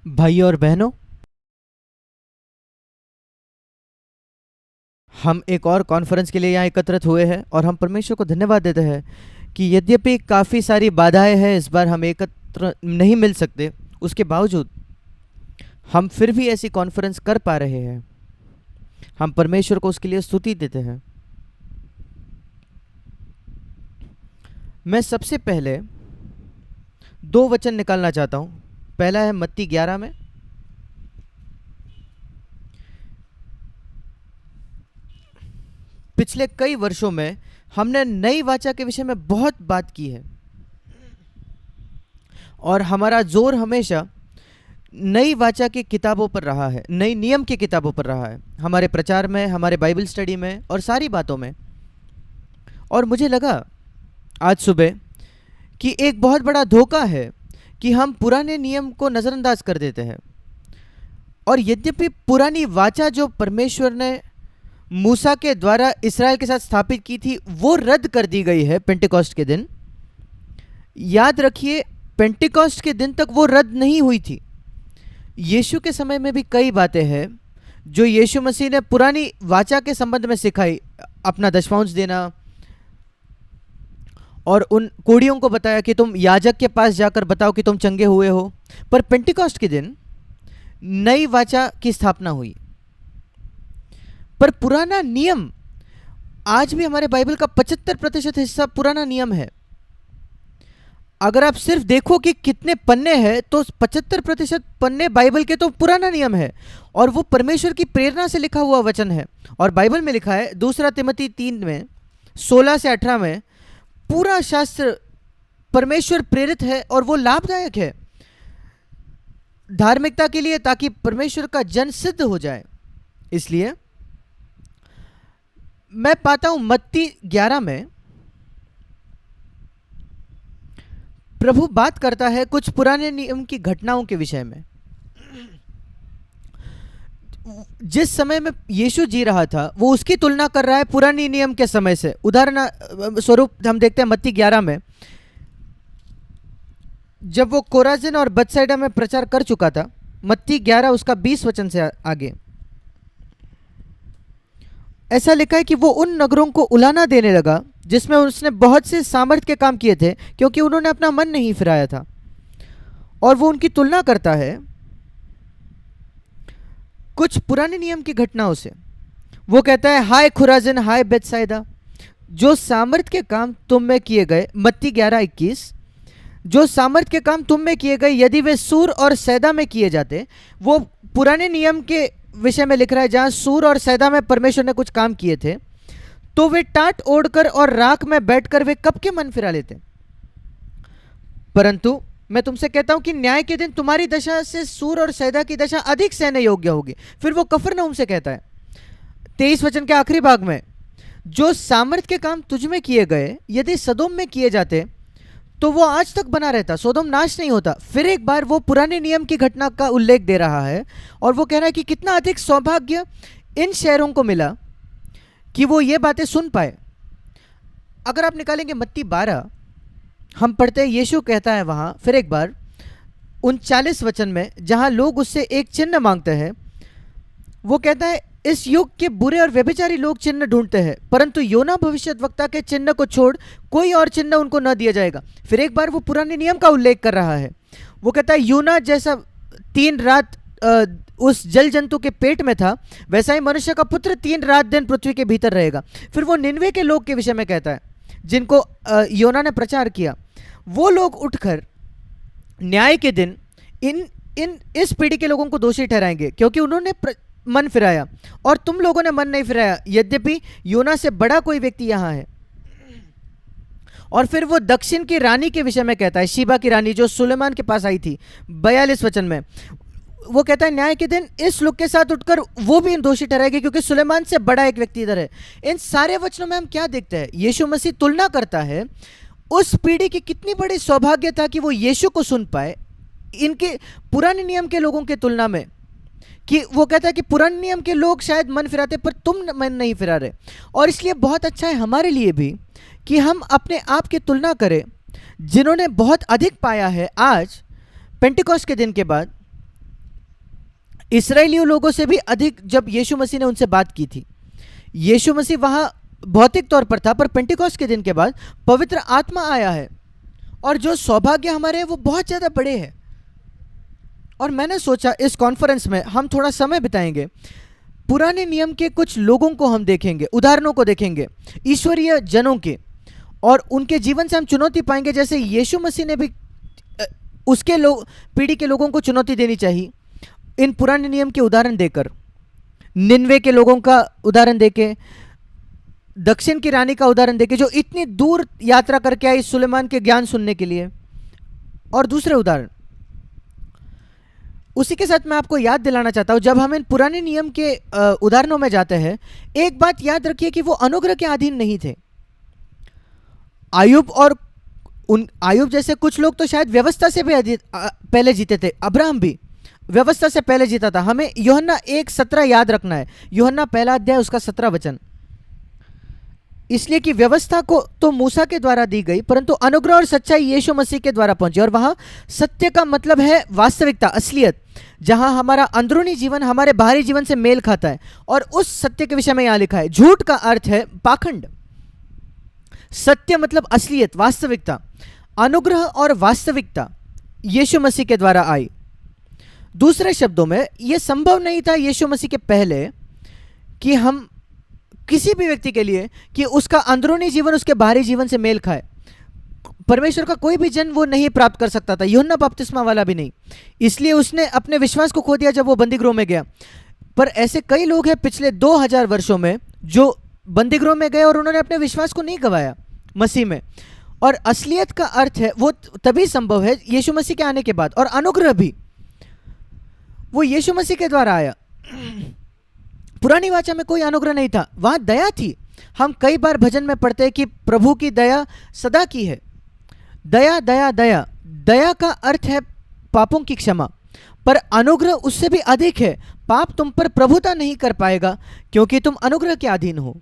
भाइयों और बहनों, हम एक और कॉन्फ्रेंस के लिए यहाँ एकत्रित हुए हैं और हम परमेश्वर को धन्यवाद देते हैं कि यद्यपि काफ़ी सारी बाधाएं हैं, इस बार हम एकत्र नहीं मिल सकते, उसके बावजूद हम फिर भी ऐसी कॉन्फ्रेंस कर पा रहे हैं। हम परमेश्वर को उसके लिए स्तुति देते हैं। मैं सबसे पहले दो वचन निकालना चाहता हूँ। पहला है मत्ती 11 में, पिछले कई वर्षों में हमने नई वाचा के विषय में बहुत बात की है और हमारा जोर हमेशा नई वाचा की किताबों पर रहा है, नई नियम की किताबों पर रहा है, हमारे प्रचार में, हमारे बाइबल स्टडी में और सारी बातों में। और मुझे लगा आज सुबह कि एक बहुत बड़ा धोखा है कि हम पुराने नियम को नज़रअंदाज कर देते हैं। और यद्यपि पुरानी वाचा जो परमेश्वर ने मूसा के द्वारा इसराइल के साथ स्थापित की थी वो रद्द कर दी गई है पेंटिकॉस्ट के दिन। याद रखिए, पेंटिकॉस्ट के दिन तक वो रद्द नहीं हुई थी। यीशु के समय में भी कई बातें हैं जो यीशु मसीह ने पुरानी वाचा के संबंध में सिखाई, अपना दशमांश देना, और उन कोढ़ियों को बताया कि तुम याजक के पास जाकर बताओ कि तुम चंगे हुए हो। पर पेंटिकॉस्ट के दिन नई वाचा की स्थापना हुई। पर पुराना नियम आज भी हमारे बाइबल का 75% हिस्सा पुराना नियम है। अगर आप सिर्फ देखो कि कितने पन्ने हैं तो 75% पन्ने बाइबल के तो पुराना नियम है और वो परमेश्वर की प्रेरणा से लिखा हुआ वचन है। और बाइबल में लिखा है 2 तिमोथी 3 में 16 से 18 में, पूरा शास्त्र परमेश्वर प्रेरित है और वो लाभदायक है धार्मिकता के लिए, ताकि परमेश्वर का जन सिद्ध हो जाए। इसलिए मैं पाता हूं मत्ती 11 में प्रभु बात करता है कुछ पुराने नियम की घटनाओं के विषय में। जिस समय में यीशु जी रहा था वो उसकी तुलना कर रहा है पुरानी नियम के समय से। उदाहरण स्वरूप हम देखते हैं मत्ती 11 में, जब वो कोराजिन और बथसाइदा में प्रचार कर चुका था, मत्ती 11 उसका 20 वचन से आगे ऐसा लिखा है कि वो उन नगरों को उलाना देने लगा जिसमें उसने बहुत से सामर्थ्य के काम किए थे, क्योंकि उन्होंने अपना मन नहीं फिराया था। और वो उनकी तुलना करता है कुछ पुराने नियम की घटनाओं से। वो कहता है, हाय खुराजिन, हाय बेथसाइदा, जो सामर्थ्य के काम तुम में किए गए, मत्ती 11:21, जो सामर्थ्य के काम तुम में किए गए यदि वे सूर और सैदा में किए जाते। वो पुराने नियम के विषय में लिख रहा है जहां सूर और सैदा में परमेश्वर ने कुछ काम किए थे, तो वे टाट ओढ़कर और राख में बैठकर वे कब के मन फिरा लेते। परंतु मैं तुमसे कहता हूं कि न्याय के दिन तुम्हारी दशा से सूर और सैदा की दशा अधिक सहने योग्य होगी। फिर वो कफरनहूम से कहता है 23 वचन के आखिरी भाग में, जो सामर्थ्य के काम तुझ में किए गए यदि सदोम में किए जाते तो वो आज तक बना रहता, सोदोम नाश नहीं होता। फिर एक बार वो पुराने नियम की घटना का उल्लेख दे रहा है और वो कह रहा है कि कितना अधिक सौभाग्य इन शहरों को मिला कि वो ये बातें सुन पाए। अगर आप निकालेंगे मत्ती 12, हम पढ़ते हैं यीशु कहता है वहाँ फिर एक बार 39 वचन में, जहाँ लोग उससे एक चिन्ह मांगते हैं, वो कहता है, इस युग के बुरे और व्यभिचारी लोग चिन्ह ढूंढते हैं, परंतु योना भविष्यद्वक्ता के चिन्ह को छोड़ कोई और चिन्ह उनको न दिया जाएगा। फिर एक बार वो पुराने नियम का उल्लेख कर रहा है। वो कहता है, योना जैसा 3 रात उस जल जंतु के पेट में था, वैसा ही मनुष्य का पुत्र 3 रात दिन पृथ्वी के भीतर रहेगा। फिर वो निनवे के लोग के विषय में कहता है जिनको योना ने प्रचार किया। वो लोग उठकर न्याय के दिन इस पीढ़ी के लोगों को दोषी ठहराएंगे, क्योंकि उन्होंने मन फिराया और तुम लोगों ने मन नहीं फिराया, यद्यपि योना से बड़ा कोई व्यक्ति यहाँ है। और फिर वो दक्षिण की रानी के विषय में कहता है, शीबा की रानी जो सुलेमान के पास आई थी, 42 वचन में वो कहता है, न्याय के दिन इस लोग के साथ उठकर वो भी दोषी ठहराएगी, क्योंकि सुलेमान से बड़ा एक व्यक्ति इधर है। इन सारे वचनों में हम क्या देखते हैं? यीशु मसीह तुलना करता है उस पीढ़ी की कितनी बड़ी सौभाग्य था कि वो यीशु को सुन पाए इनके पुराने नियम के लोगों की तुलना में। कि वो कहता है कि पुराने नियम के लोग शायद मन फिराते पर तुम मन नहीं फिरा रहे। और इसलिए बहुत अच्छा है हमारे लिए भी कि हम अपने आप की तुलना करें जिन्होंने बहुत अधिक पाया है आज पेंटिकॉस्ट के दिन के बाद, इस्राएलियों लोगों से भी अधिक जब यीशु मसीह ने उनसे बात की थी। यीशु मसीह वहाँ भौतिक तौर पर था, पर पेंटिकॉस्ट के दिन के बाद पवित्र आत्मा आया है और जो सौभाग्य हमारे हैं वो बहुत ज़्यादा बड़े हैं। और मैंने सोचा इस कॉन्फ्रेंस में हम थोड़ा समय बिताएंगे, पुराने नियम के कुछ लोगों को हम देखेंगे, उदाहरणों को देखेंगे, ईश्वरीय जनों के, और उनके जीवन से हम चुनौती पाएंगे जैसे यीशु मसीह ने भी उसके लोग पीढ़ी के लोगों को चुनौती देनी चाहिए इन पुराने नियम के उदाहरण देकर। निन्वे के लोगों का उदाहरण देके, दक्षिण की रानी का उदाहरण देके जो इतनी दूर यात्रा करके आई सुलेमान के ज्ञान सुनने के लिए, और दूसरे उदाहरण। उसी के साथ मैं आपको याद दिलाना चाहता हूं, जब हम इन पुराने नियम के उदाहरणों में जाते हैं, एक बात याद रखिए कि वो अनुग्रह के अधीन नहीं थे। आयुब जैसे कुछ लोग तो शायद व्यवस्था से भी पहले जीते थे। अब्राहम भी व्यवस्था से पहले जीता था। हमें यूहन्ना 1:17 याद रखना है, यूहन्ना पहला अध्याय उसका 17 वचन। इसलिए कि व्यवस्था को तो मूसा के द्वारा दी गई, परंतु अनुग्रह और सच्चाई यीशु मसीह के द्वारा पहुंची। और वहां सत्य का मतलब है वास्तविकता, असलियत, जहां हमारा अंदरूनी जीवन हमारे बाहरी जीवन से मेल खाता है। और उस सत्य के विषय में यहां लिखा है, झूठ का अर्थ है पाखंड, सत्य मतलब असलियत, वास्तविकता। अनुग्रह और वास्तविकता यीशु मसीह के द्वारा आई। दूसरे शब्दों में यह संभव नहीं था यीशु मसीह के पहले कि हम किसी भी व्यक्ति के लिए कि उसका अंदरूनी जीवन उसके बाहरी जीवन से मेल खाए। परमेश्वर का कोई भी जन वो नहीं प्राप्त कर सकता था, यूहन्ना बपतिस्मा वाला भी नहीं। इसलिए उसने अपने विश्वास को खो दिया जब वो बंदीगृह में गया। पर ऐसे कई लोग हैं पिछले 2000 वर्षों में जो बंदीगृह में गए और उन्होंने अपने विश्वास को नहीं गंवाया मसीह में। और असलियत का अर्थ है वो तभी संभव है यीशु मसीह के आने के बाद। और अनुग्रह भी वो यीशु मसीह के द्वारा आया। पुरानी वाचा में कोई अनुग्रह नहीं था, वहां दया थी। हम कई बार भजन में पढ़ते हैं कि प्रभु की दया सदा की है। दया दया दया, दया का अर्थ है पापों की क्षमा, पर अनुग्रह उससे भी अधिक है। पाप तुम पर प्रभुता नहीं कर पाएगा क्योंकि तुम अनुग्रह के अधीन हो।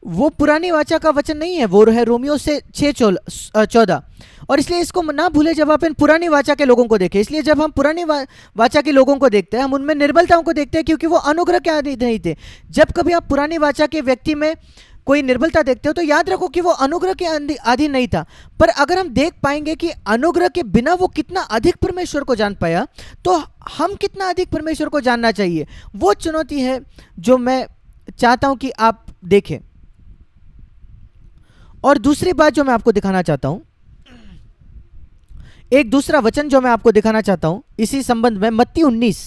वो पुरानी वाचा का वचन नहीं है, वो है रोमियो से 6:14। और इसलिए इसको ना भूले जब आप इन पुरानी वाचा के लोगों को देखें। इसलिए जब हम पुरानी वाचा के लोगों को देखते हैं, हम उनमें निर्बलताओं को देखते हैं क्योंकि वो अनुग्रह के अधीन नहीं थे। जब कभी आप पुरानी वाचा के व्यक्ति में कोई निर्बलता देखते हो तो याद रखो कि वो अनुग्रह के अधीन नहीं था। पर अगर हम देख पाएंगे कि अनुग्रह के बिना वो कितना अधिक परमेश्वर को जान पाया, तो हम कितना अधिक परमेश्वर को जानना चाहिए। वो चुनौती है जो मैं चाहता हूं कि आप देखें। और दूसरी बात जो मैं आपको दिखाना चाहता हूं, एक दूसरा वचन जो मैं आपको दिखाना चाहता हूं इसी संबंध में, मत्ती 19।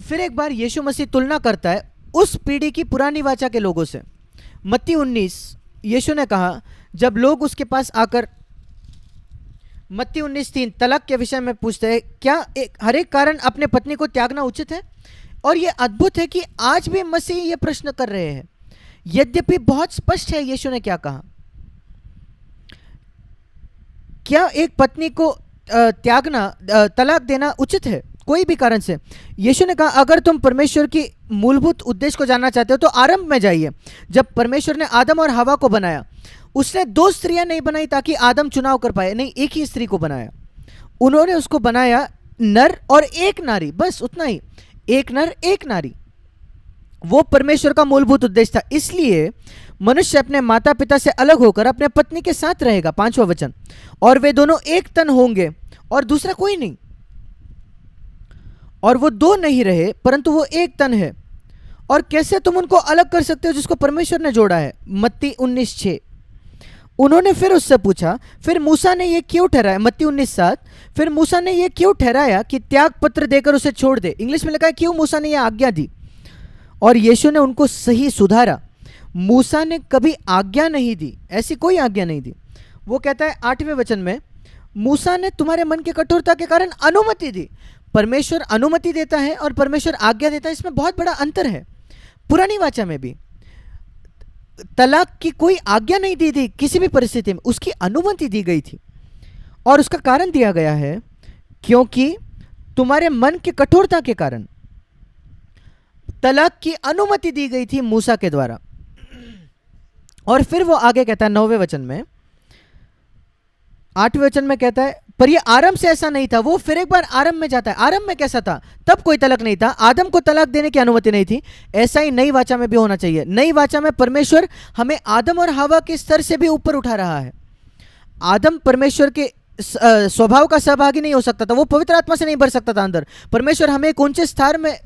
फिर एक बार यीशु मसीह तुलना करता है उस पीढ़ी की पुरानी वाचा के लोगों से। मत्ती 19, यीशु ने कहा जब लोग उसके पास आकर मत्ती 19:3 तलाक के विषय में पूछते हैं, क्या हर एक कारण अपने पत्नी को त्यागना उचित है? और यह अद्भुत है कि आज भी मसीह यह प्रश्न कर रहे हैं, यद्यपि बहुत स्पष्ट है यीशु ने क्या कहा। क्या एक पत्नी को त्यागना, तलाक देना उचित है कोई भी कारण से? यीशु ने कहा अगर तुम परमेश्वर की मूलभूत उद्देश्य को जानना चाहते हो तो आरंभ में जाइए। जब परमेश्वर ने आदम और हवा को बनाया, उसने 2 स्त्रियां नहीं बनाई ताकि आदम चुनाव कर पाए, नहीं, एक ही स्त्री को बनाया। उन्होंने उसको बनाया नर और एक नारी, बस उतना ही, एक नर एक नारी। वो परमेश्वर का मूलभूत उद्देश्य था। इसलिए मनुष्य अपने माता पिता से अलग होकर अपने पत्नी के साथ रहेगा, 5वां वचन, और वे दोनों एक तन होंगे और दूसरा कोई नहीं। और वो 2 नहीं रहे परंतु वो एक तन है। और कैसे तुम उनको अलग कर सकते हो जिसको परमेश्वर ने जोड़ा है? मत्ती 19:6। उन्होंने फिर उससे पूछा, फिर मूसा ने ये क्यों ठहराया? मत्ती 19:7। फिर मूसा ने ये क्यों ठहराया कि त्याग पत्र देकर उसे छोड़ दे? इंग्लिश में लिखा है क्यों मूसा ने यह आज्ञा दी? और यीशु ने उनको सही सुधारा। मूसा ने कभी आज्ञा नहीं दी, ऐसी कोई आज्ञा नहीं दी। वो कहता है 8वें वचन में, मूसा ने तुम्हारे मन की कठोरता के कारण अनुमति दी। परमेश्वर अनुमति देता है और परमेश्वर आज्ञा देता है, इसमें बहुत बड़ा अंतर है। पुरानी वाचा में भी तलाक की कोई आज्ञा नहीं दी थी किसी भी परिस्थिति में, उसकी अनुमति दी गई थी। और उसका कारण दिया गया है क्योंकि तुम्हारे मन की कठोरता के कारण तलाक की अनुमति दी गई थी मूसा के द्वारा। और फिर वो आगे कहता है 9वें वचन में, 8वें वचन में कहता है पर ये आरंभ से ऐसा नहीं था, वो फिर एक बार आरंभ में जाता है। आरंभ में कैसा था? तब कोई तलाक नहीं था, आदम को तलाक देने की अनुमति नहीं थी। ऐसा ही नई वाचा में भी होना चाहिए। नई वाचा में परमेश्वर हमें आदम और हवा के स्तर से भी ऊपर उठा रहा है। आदम परमेश्वर के स्वभाव का सहभागी नहीं हो सकता था, वो पवित्र आत्मा से नहीं भर सकता था अंदर। परमेश्वर हमें एक ऊंचे स्तर में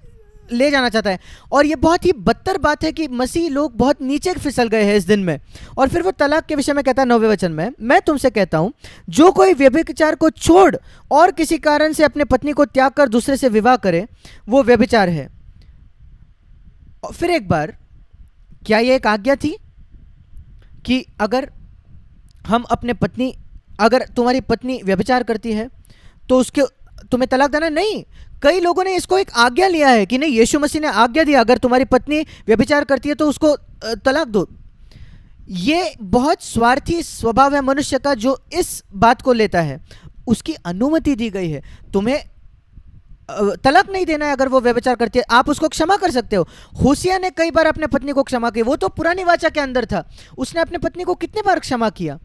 ले जाना चाहता है। और ये बहुत ही बदतर बात है कि मसीह लोग बहुत नीचे फिसल गए हैं इस दिन में। और फिर वो तलाक के विषय में कहता है 9वें वचन में, मैं तुमसे कहता हूं जो कोई व्यभिचार को छोड़ और किसी कारण से अपने पत्नी को त्याग कर दूसरे से विवाह करे वो व्यभिचार है। और फिर एक बार, क्या ये एक आज्ञा थी कि अगर हम अपने पत्नी, अगर तुम्हारी पत्नी व्यभिचार करती है तो उसके तुम्हें तलाक देना? नहीं। कई लोगों ने इसको एक आज्ञा लिया है कि नहीं, यीशु मसीह ने आज्ञा दिया अगर तुम्हारी पत्नी व्यभिचार करती है तो उसको तलाक दो। ये बहुत स्वार्थी स्वभाव है मनुष्य का जो इस बात को लेता है। उसकी अनुमति दी गई है, तुम्हें तलाक नहीं देना है अगर वो व्यभिचार करती है, आप उसको क्षमा कर सकते हो। होसिया ने कई बार अपने पत्नी को क्षमा किया, वो तो पुरानी वाचा के अंदर था, उसने अपने पत्नी को कितने बार क्षमा किया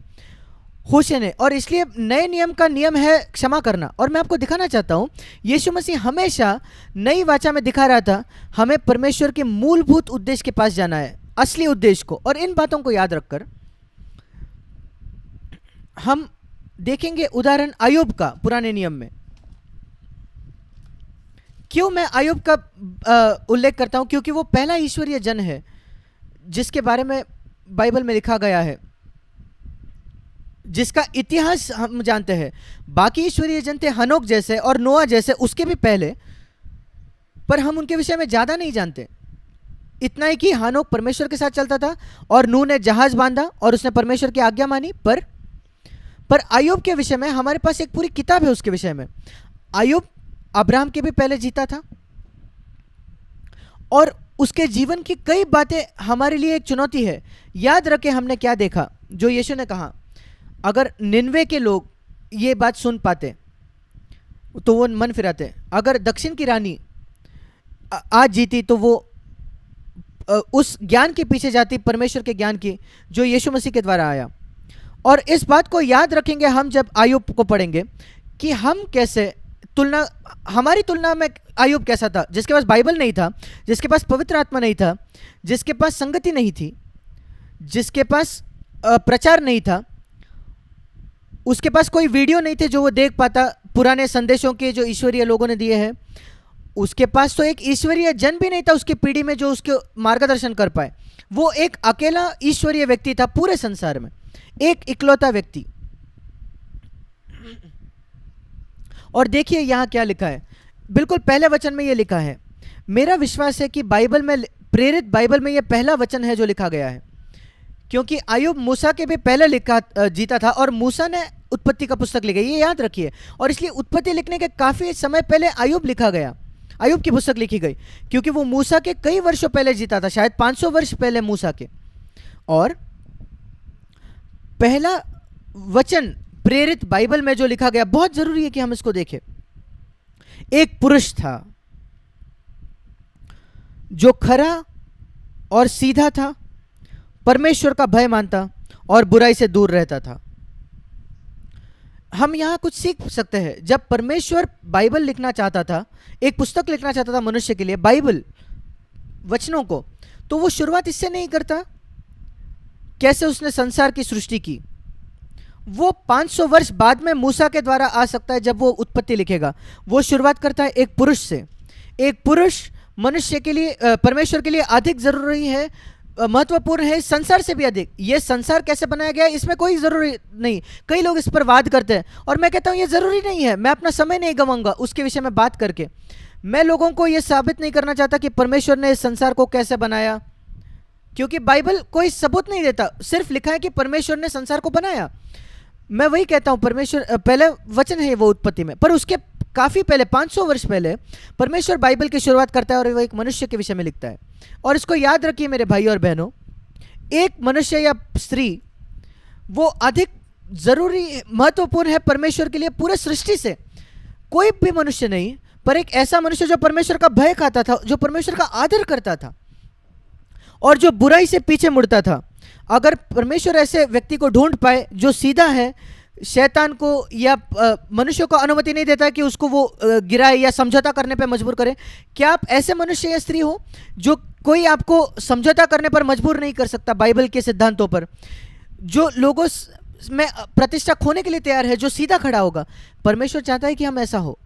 होशे ने। और इसलिए नए नियम का नियम है क्षमा करना। और मैं आपको दिखाना चाहता हूं, यीशु मसीह हमेशा नई वाचा में दिखा रहा था हमें परमेश्वर के मूलभूत उद्देश्य के पास जाना है, असली उद्देश्य को। और इन बातों को याद रखकर हम देखेंगे उदाहरण अय्यूब का पुराने नियम में। क्यों मैं अय्यूब का उल्लेख करता हूं? क्योंकि वो पहला ईश्वरीय जन है जिसके बारे में बाइबल में लिखा गया है, जिसका इतिहास हम जानते हैं। बाकी ईश्वरीय जन थे हनोक जैसे और नोआ जैसे, उसके भी पहले, पर हम उनके विषय में ज्यादा नहीं जानते। इतना ही कि हनोक परमेश्वर के साथ चलता था और नूह ने जहाज बांधा और उसने परमेश्वर की आज्ञा मानी। पर अय्यूब के विषय में हमारे पास एक पूरी किताब है उसके विषय में। अय्यूब अब्राहम के भी पहले जीता था और उसके जीवन की कई बातें हमारे लिए एक चुनौती है। याद रखें हमने क्या देखा, जो यीशु ने कहा अगर निन्वे के लोग ये बात सुन पाते तो वो मन फिराते, अगर दक्षिण की रानी आज जीती तो वो उस ज्ञान के पीछे जाती, परमेश्वर के ज्ञान की जो यीशु मसीह के द्वारा आया। और इस बात को याद रखेंगे हम जब अय्यूब को पढ़ेंगे कि हम कैसे तुलना, हमारी तुलना में अय्यूब कैसा था, जिसके पास बाइबल नहीं था, जिसके पास पवित्र आत्मा नहीं था, जिसके पास संगति नहीं थी, जिसके पास प्रचार नहीं था, उसके पास कोई वीडियो नहीं थे जो वो देख पाता पुराने संदेशों के जो ईश्वरीय लोगों ने दिए हैं। उसके पास तो एक ईश्वरीय जन भी नहीं था उसकी पीढ़ी में जो उसके मार्गदर्शन कर पाए। वो एक अकेला ईश्वरीय व्यक्ति था पूरे संसार में, एक इकलौता व्यक्ति। और देखिए यहां क्या लिखा है, बिल्कुल पहले वचन में ये लिखा है। मेरा विश्वास है कि बाइबल में, प्रेरित बाइबल में ये पहला वचन है जो लिखा गया है, क्योंकि अय्यूब मूसा के भी पहले जीता था और मूसा ने उत्पत्ति का पुस्तक लिखी, ये याद रखिए। और इसलिए उत्पत्ति लिखने के काफी समय पहले अय्यूब लिखा गया, अय्यूब की पुस्तक लिखी गई, क्योंकि वो मूसा के कई वर्षों पहले जीता था, शायद 500 वर्ष पहले मूसा के। और पहला वचन प्रेरित बाइबल में जो लिखा गया, बहुत जरूरी है कि हम इसको देखें। एक पुरुष था जो खरा और सीधा था, परमेश्वर का भय मानता और बुराई से दूर रहता था। हम यहां कुछ सीख सकते हैं। जब परमेश्वर बाइबल लिखना चाहता था, एक पुस्तक लिखना चाहता था मनुष्य के लिए, बाइबल वचनों को, तो वो शुरुआत इससे नहीं करता कैसे उसने संसार की सृष्टि की। वो 500 वर्ष बाद में मूसा के द्वारा आ सकता है जब वो उत्पत्ति लिखेगा। वो शुरुआत करता है एक पुरुष से। एक पुरुष मनुष्य के लिए, परमेश्वर के लिए अधिक जरूरी है, महत्वपूर्ण है संसार से भी अधिक। ये संसार कैसे बनाया गया इसमें कोई जरूरी नहीं। कई लोग इस पर वाद करते हैं और मैं कहता हूं ये जरूरी नहीं है। मैं अपना समय नहीं गंवाऊंगा उसके विषय में बात करके। मैं लोगों को यह साबित नहीं करना चाहता कि परमेश्वर ने इस संसार को कैसे बनाया, क्योंकि बाइबल कोई सबूत नहीं देता, सिर्फ लिखा है कि परमेश्वर ने संसार को बनाया। मैं वही कहता हूं, परमेश्वर पहले वचन है वो उत्पत्ति में, पर उसके काफी पहले 500 वर्ष पहले परमेश्वर बाइबल की शुरुआत करता है और वो एक मनुष्य के विषय में लिखता है। और इसको याद रखिए मेरे भाई और बहनों, एक मनुष्य या स्त्री वो अधिक जरूरी, महत्वपूर्ण है परमेश्वर के लिए पूरे सृष्टि से। कोई भी मनुष्य नहीं, पर एक ऐसा मनुष्य जो परमेश्वर का भय खाता था, जो परमेश्वर का आदर करता था और जो बुराई से पीछे मुड़ता था। अगर परमेश्वर ऐसे व्यक्ति को ढूंढ पाए जो सीधा है, शैतान को या मनुष्य को अनुमति नहीं देता कि उसको वो गिराए या समझौता करने पर मजबूर करे। क्या आप ऐसे मनुष्य या स्त्री हो जो कोई आपको समझौता करने पर मजबूर नहीं कर सकता बाइबल के सिद्धांतों पर, जो लोगों में प्रतिष्ठा खोने के लिए तैयार है, जो सीधा खड़ा होगा? परमेश्वर चाहता है कि हम ऐसा हो,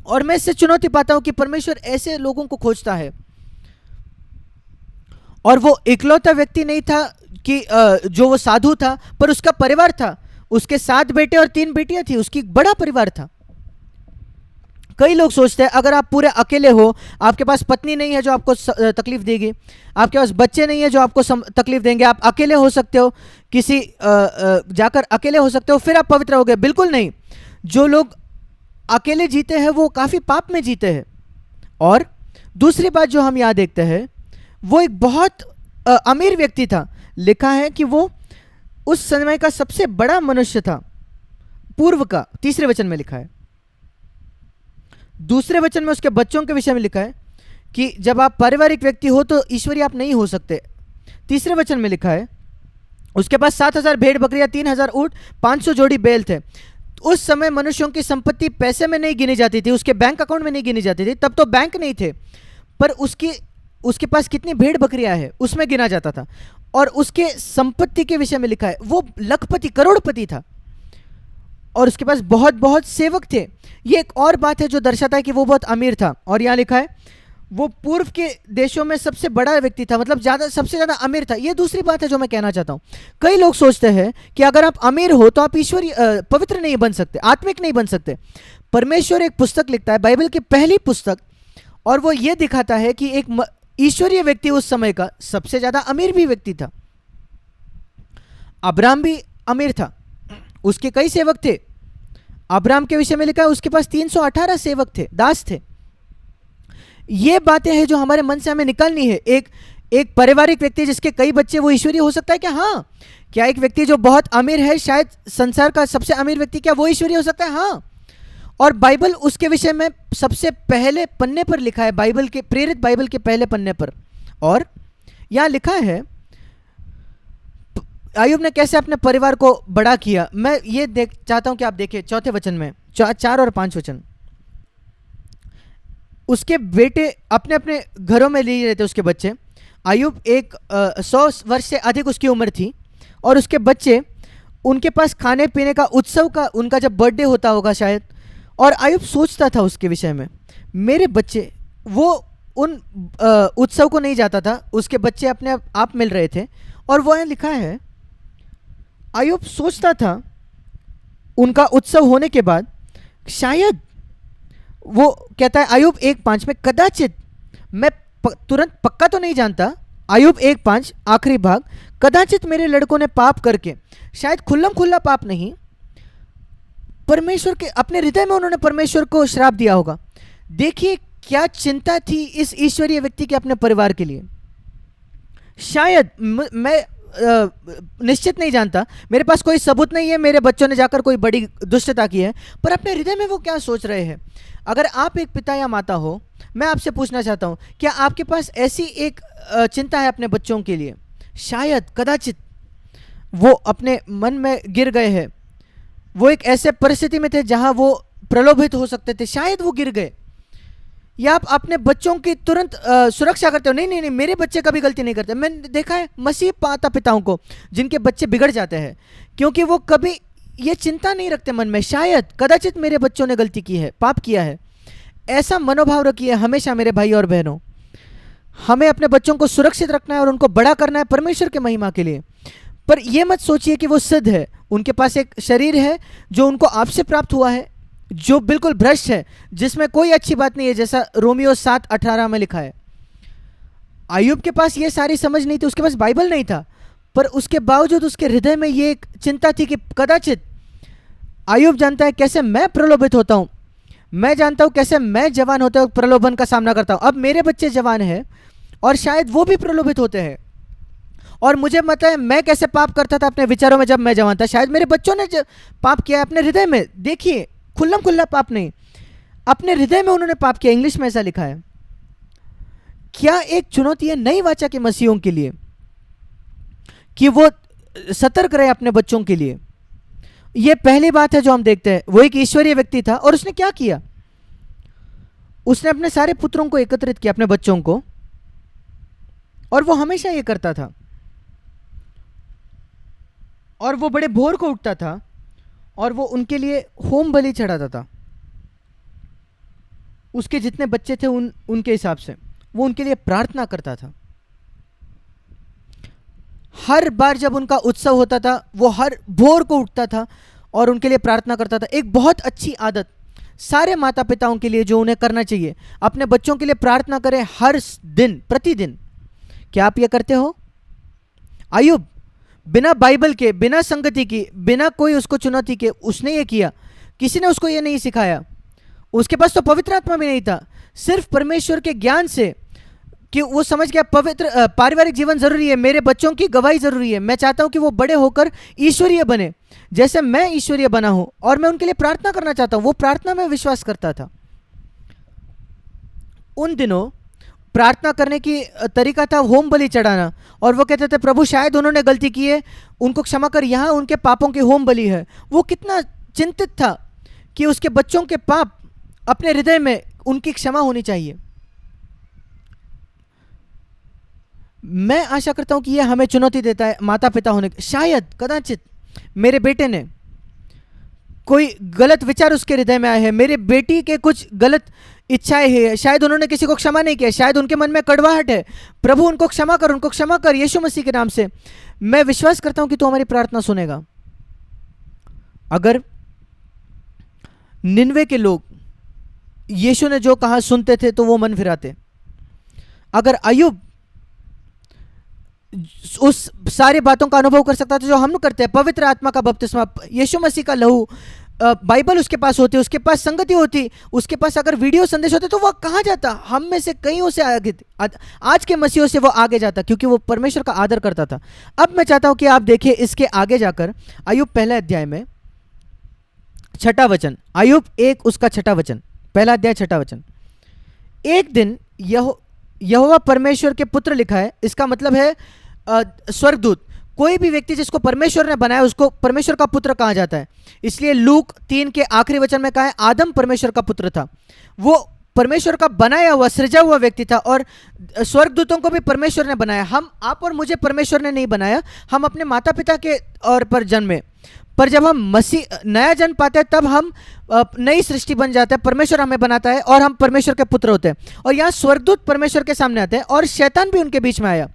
और मैं इससे चुनौती पाता हूं कि परमेश्वर ऐसे लोगों को खोजता है। और वो इकलौता व्यक्ति नहीं था कि जो वो साधु था, पर उसका परिवार था, उसके 7 बेटे और 3 बेटियां थी, उसकी बड़ा परिवार था। कई लोग सोचते हैं अगर आप पूरे अकेले हो, आपके पास पत्नी नहीं है जो आपको तकलीफ देगी, आपके पास बच्चे नहीं है जो आपको तकलीफ देंगे, आप अकेले हो सकते हो, किसी जाकर अकेले हो सकते हो, फिर आप पवित्र हो गए। बिल्कुल नहीं। जो लोग अकेले जीते हैं वो काफ़ी पाप में जीते हैं। और दूसरी बात जो हम यहाँ देखते हैं, वो एक बहुत अमीर व्यक्ति था। लिखा है कि वो उस समय का सबसे बड़ा मनुष्य था, पूर्व का। 3 वचन में लिखा है। 2 वचन में उसके बच्चों के विषय में लिखा है कि जब आप पारिवारिक व्यक्ति हो तो ईश्वरीय आप नहीं हो सकते। 3 वचन में लिखा है उसके पास 7,000 भेड़ बकरियां, 3,000 ऊंट, 500 जोड़ी बैल थे। उस समय मनुष्यों की संपत्ति पैसे में नहीं गिनी जाती थी, उसके बैंक अकाउंट में नहीं गिनी जाती थी, तब तो बैंक नहीं थे, पर उसके पास कितनी भेड़ बकरियां है उसमें गिना जाता था। और उसके संपत्ति के विषय में लिखा है वो लखपति, करोड़पति था, और उसके पास बहुत बहुत सेवक थे। ये एक और बात है जो दर्शाता है कि वो बहुत अमीर था। और यहाँ लिखा है वो पूर्व के देशों में सबसे बड़ा व्यक्ति था, मतलब सबसे ज़्यादा अमीर था। ये दूसरी बात है जो मैं कहना चाहता हूँ। कई लोग सोचते हैं कि अगर आप अमीर हो तो आप ईश्वरीय पवित्र नहीं बन सकते, आत्मिक नहीं बन सकते। परमेश्वर एक पुस्तक लिखता है, बाइबल की पहली पुस्तक, और वो ये दिखाता है कि एक ईश्वरीय व्यक्ति उस समय का सबसे ज़्यादा अमीर भी व्यक्ति था। अब्राहम भी अमीर था, उसके कई सेवक थे। अब्राहम के विषय में लिखा है उसके पास 318 सेवक थे, दास थे। ये बातें हैं जो हमारे मन से हमें निकालनी है। एक पारिवारिक व्यक्ति जिसके कई बच्चे, वो ईश्वरीय हो सकता है क्या? हाँ। क्या एक व्यक्ति जो बहुत अमीर है, शायद संसार का सबसे अमीर व्यक्ति, क्या वो ईश्वरीय हो सकता है? हाँ। और बाइबल उसके विषय में सबसे पहले पन्ने पर लिखा है, बाइबल के प्रेरित बाइबल के पहले पन्ने पर। और यहाँ लिखा है अय्यूब ने कैसे अपने परिवार को बड़ा किया। मैं ये चाहता हूं कि आप देखिए 4 वचन में, 4 और 5 वचन। उसके बेटे अपने अपने घरों में लिए रहते, उसके बच्चे। अय्यूब 100 वर्ष से अधिक उसकी उम्र थी, और उसके बच्चे, उनके पास खाने पीने का उत्सव का, उनका जब बर्थडे होता होगा शायद, और अय्यूब सोचता था उसके विषय में, मेरे बच्चे, वो उन उत्सव को नहीं जाता था, उसके बच्चे अपने आप मिल रहे थे। और वो लिखा है अय्यूब सोचता था उनका उत्सव होने के बाद, शायद, वो कहता है अय्यूब 1:5 में, कदाचित, मैं तुरंत पक्का तो नहीं जानता, अय्यूब 1:5 आखिरी भाग, कदाचित मेरे लड़कों ने पाप करके, शायद खुल्लम खुल्ला पाप नहीं, परमेश्वर के अपने हृदय में उन्होंने परमेश्वर को श्राप दिया होगा। देखिए क्या चिंता थी इस ईश्वरीय व्यक्ति के अपने परिवार के लिए। शायद, मैं निश्चित नहीं जानता, मेरे पास कोई सबूत नहीं है मेरे बच्चों ने जाकर कोई बड़ी दुष्टता की है, पर अपने हृदय में वो क्या सोच रहे हैं। अगर आप एक पिता या माता हो, मैं आपसे पूछना चाहता हूं, क्या आपके पास ऐसी एक चिंता है अपने बच्चों के लिए? शायद, कदाचित वो अपने मन में गिर गए हैं, वो एक ऐसे परिस्थिति में थे जहां वो प्रलोभित हो सकते थे, शायद वो गिर गए। या आप अपने बच्चों की तुरंत सुरक्षा करते हो, नहीं नहीं नहीं, मेरे बच्चे कभी गलती नहीं करते। मैंने देखा है मसीह माता पिताओं को जिनके बच्चे बिगड़ जाते हैं, क्योंकि वो कभी ये चिंता नहीं रखते मन में, शायद कदाचित मेरे बच्चों ने गलती की है, पाप किया है। ऐसा मनोभाव रखिए हमेशा मेरे भाई और बहनों। हमें अपने बच्चों को सुरक्षित रखना है और उनको बड़ा करना है परमेश्वर के महिमा के लिए। पर यह मत सोचिए कि वो सिद्ध है, उनके पास एक शरीर है जो उनको आपसे प्राप्त हुआ है, जो बिल्कुल भ्रष्ट है, जिसमें कोई अच्छी बात नहीं है, जैसा रोमियो 7:18 में लिखा है। अय्यूब के पास ये सारी समझ नहीं थी, उसके पास बाइबल नहीं था, पर उसके बावजूद उसके हृदय में ये एक चिंता थी कि कदाचित, अय्यूब जानता है कैसे मैं प्रलोभित होता हूं, मैं जानता हूं कैसे मैं जवान होते वक्त प्रलोभन का सामना करता हूं। अब मेरे बच्चे जवान हैं और शायद वो भी प्रलोभित होते हैं, और मुझे पता है मैं कैसे पाप करता था अपने विचारों में जब मैं जवान था। शायद मेरे बच्चों ने पाप किया अपने हृदय में। देखिए, खुल्लम खुल्ला पाप नहीं, अपने हृदय में उन्होंने पाप किया। इंग्लिश में ऐसा लिखा है। क्या एक चुनौती है नई वाचा के मसीहों के लिए कि वो सतर्क रहे अपने बच्चों के लिए। ये पहली बात है जो हम देखते हैं। वो एक ईश्वरीय व्यक्ति था और उसने क्या किया, उसने अपने सारे पुत्रों को एकत्रित किया, अपने बच्चों को, और वो हमेशा ये करता था। और वो बड़े भोर को उठता था और वो उनके लिए होम बलि चढ़ाता था। उसके जितने बच्चे थे उनके हिसाब से वो उनके लिए प्रार्थना करता था। हर बार जब उनका उत्सव होता था वो हर भोर को उठता था और उनके लिए प्रार्थना करता था। एक बहुत अच्छी आदत सारे माता पिताओं के लिए जो उन्हें करना चाहिए, अपने बच्चों के लिए प्रार्थना करें हर दिन, प्रतिदिन। क्या आप ये करते हो? अय्यूब बिना बाइबल के, बिना संगति की, बिना कोई उसको चुनौती के उसने ये किया। किसी ने उसको ये नहीं सिखाया। उसके पास तो पवित्र आत्मा भी नहीं था, सिर्फ परमेश्वर के ज्ञान से कि वो समझ गया पवित्र पारिवारिक जीवन जरूरी है, मेरे बच्चों की गवाही जरूरी है, मैं चाहता हूं कि वो बड़े होकर ईश्वरीय बने जैसे मैं ईश्वरीय बना हूं, और मैं उनके लिए प्रार्थना करना चाहता हूं। वो प्रार्थना में विश्वास करता था। उन दिनों प्रार्थना करने की तरीका था होम बलि चढ़ाना, और वो कहते थे प्रभु शायद उन्होंने गलती की है, उनको क्षमा कर, यहाँ उनके पापों की होम बलि है। वो कितना चिंतित था कि उसके बच्चों के पाप अपने हृदय में उनकी क्षमा होनी चाहिए। मैं आशा करता हूं कि यह हमें चुनौती देता है माता पिता होने की। शायद कदाचित मेरे बेटे ने कोई गलत विचार उसके हृदय में आए हैं, मेरे बेटी के कुछ गलत इच्छाएं हैं, शायद उन्होंने किसी को क्षमा नहीं किया, शायद उनके मन में कड़वाहट है। प्रभु उनको क्षमा कर, उनको क्षमा कर यीशु मसीह के नाम से। मैं विश्वास करता हूं कि तू हमारी प्रार्थना सुनेगा। अगर निन्वे के लोग यीशु ने जो कहा सुनते थे तो वो मन फिराते। अगर अय्यूब उस सारी बातों का अनुभव कर सकता था जो हम करते हैं, पवित्र आत्मा का बपतिस्मा, यीशु मसीह का लहू, बाइबल उसके पास होती, उसके पास संगति होती, उसके पास अगर वीडियो संदेश होते तो वह कहाँ जाता? हम में से कईयों से आगे, आज के मसीहों से वो आगे जाता, क्योंकि वो परमेश्वर का आदर करता था। अब मैं चाहता हूं कि आप देखिए इसके आगे जाकर अय्यूब पहला अध्याय में 6वां वचन, अय्यूब 1 उसका 6वां वचन, पहला अध्याय 6वां वचन। एक दिन यहोवा परमेश्वर के पुत्र लिखा है, इसका मतलब है स्वर्गदूत। कोई भी व्यक्ति जिसको परमेश्वर ने बनाया उसको परमेश्वर का पुत्र कहा जाता है। इसलिए लूक 3 के आखिरी वचन में कहा है आदम परमेश्वर का पुत्र था। वो परमेश्वर का बनाया हुआ, सृजा हुआ व्यक्ति था, और स्वर्गदूतों को भी परमेश्वर ने बनाया। हम, आप और मुझे परमेश्वर ने नहीं बनाया, हम अपने माता पिता के और पर जन्मे। पर जब हम मसीह नया जन्म पाते हैं तब हम नई सृष्टि बन जाते हैं, परमेश्वर हमें बनाता है और हम परमेश्वर के पुत्र होते हैं। और यहाँ स्वर्गदूत परमेश्वर के सामने आते हैं और शैतान भी उनके बीच में आया।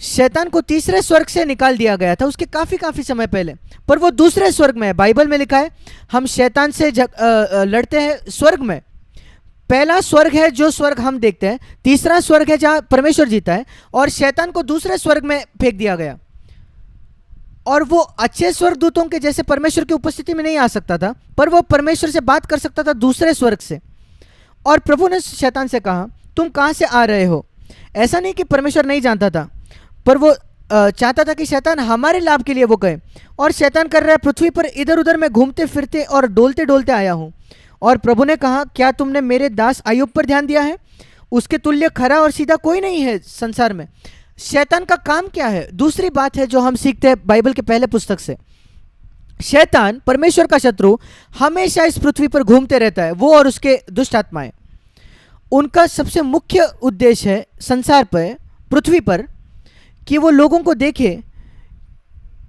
शैतान को तीसरे स्वर्ग से निकाल दिया गया था उसके काफी समय पहले, पर वो दूसरे स्वर्ग में है। बाइबल में लिखा है हम शैतान से लड़ते हैं स्वर्ग में। पहला स्वर्ग है जो स्वर्ग हम देखते हैं, तीसरा स्वर्ग है जहां परमेश्वर जीता है, और शैतान को दूसरे स्वर्ग में फेंक दिया गया। और वो अच्छे स्वर्गदूतों के जैसे परमेश्वर की उपस्थिति में नहीं आ सकता था, पर वो परमेश्वर से बात कर सकता था दूसरे स्वर्ग से। और प्रभु ने शैतान से कहा तुम कहां से आ रहे हो? ऐसा नहीं कि परमेश्वर नहीं जानता था, पर वो चाहता था कि शैतान हमारे लाभ के लिए वो कहे। और शैतान कर रहा है पृथ्वी पर इधर उधर मैं घूमते फिरते और डोलते डोलते आया हूं। और प्रभु ने कहा क्या तुमने मेरे दास अय्यूब पर ध्यान दिया है? उसके तुल्य खरा और सीधा कोई नहीं है संसार में। शैतान का काम क्या है? दूसरी बात है जो हम सीखते हैं बाइबल के पहले पुस्तक से। शैतान, परमेश्वर का शत्रु, हमेशा इस पृथ्वी पर घूमते रहता है। वो और उसके दुष्ट आत्माएं, उनका सबसे मुख्य उद्देश्य है संसार पर, पृथ्वी पर, कि वो लोगों को देखे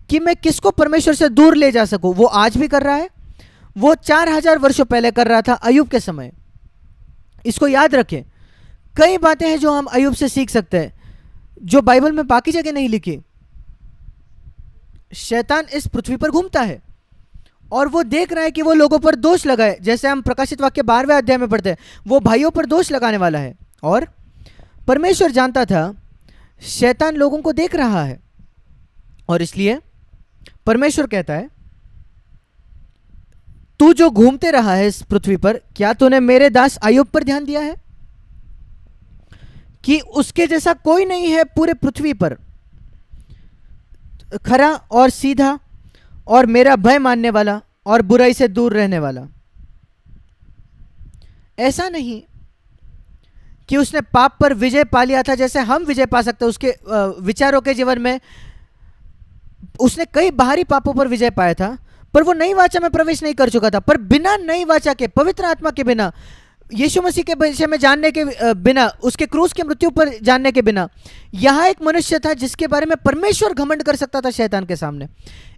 कि मैं किसको परमेश्वर से दूर ले जा सकूं। वो आज भी कर रहा है, वो 4000 वर्षों पहले कर रहा था अय्यूब के समय। इसको याद रखें। कई बातें हैं जो हम अय्यूब से सीख सकते हैं जो बाइबल में बाकी जगह नहीं लिखी। शैतान इस पृथ्वी पर घूमता है और वो देख रहा है कि वो लोगों पर दोष लगाए। जैसे हम प्रकाशित वाक्य 12वें अध्याय में पढ़ते हैं, वो भाइयों पर दोष लगाने वाला है। और परमेश्वर जानता था शैतान लोगों को देख रहा है, और इसलिए परमेश्वर कहता है तू जो घूमते रहा है इस पृथ्वी पर, क्या तूने मेरे दास अय्यूब पर ध्यान दिया है कि उसके जैसा कोई नहीं है पूरे पृथ्वी पर, खरा और सीधा और मेरा भय मानने वाला और बुराई से दूर रहने वाला। ऐसा नहीं कि उसने पाप पर विजय पा लिया था जैसे हम विजय पा सकते हैं। उसके विचारों के जीवन में उसने कई बाहरी पापों पर विजय पाया था, पर वो नई वाचा में प्रवेश नहीं कर चुका था। पर बिना नई वाचा के, पवित्र आत्मा के बिना, यीशु मसीह के विषय में जानने के बिना, उसके क्रूस की मृत्यु पर जानने के बिना, यहाँ एक मनुष्य था जिसके बारे में परमेश्वर घमंड कर सकता था शैतान के सामने।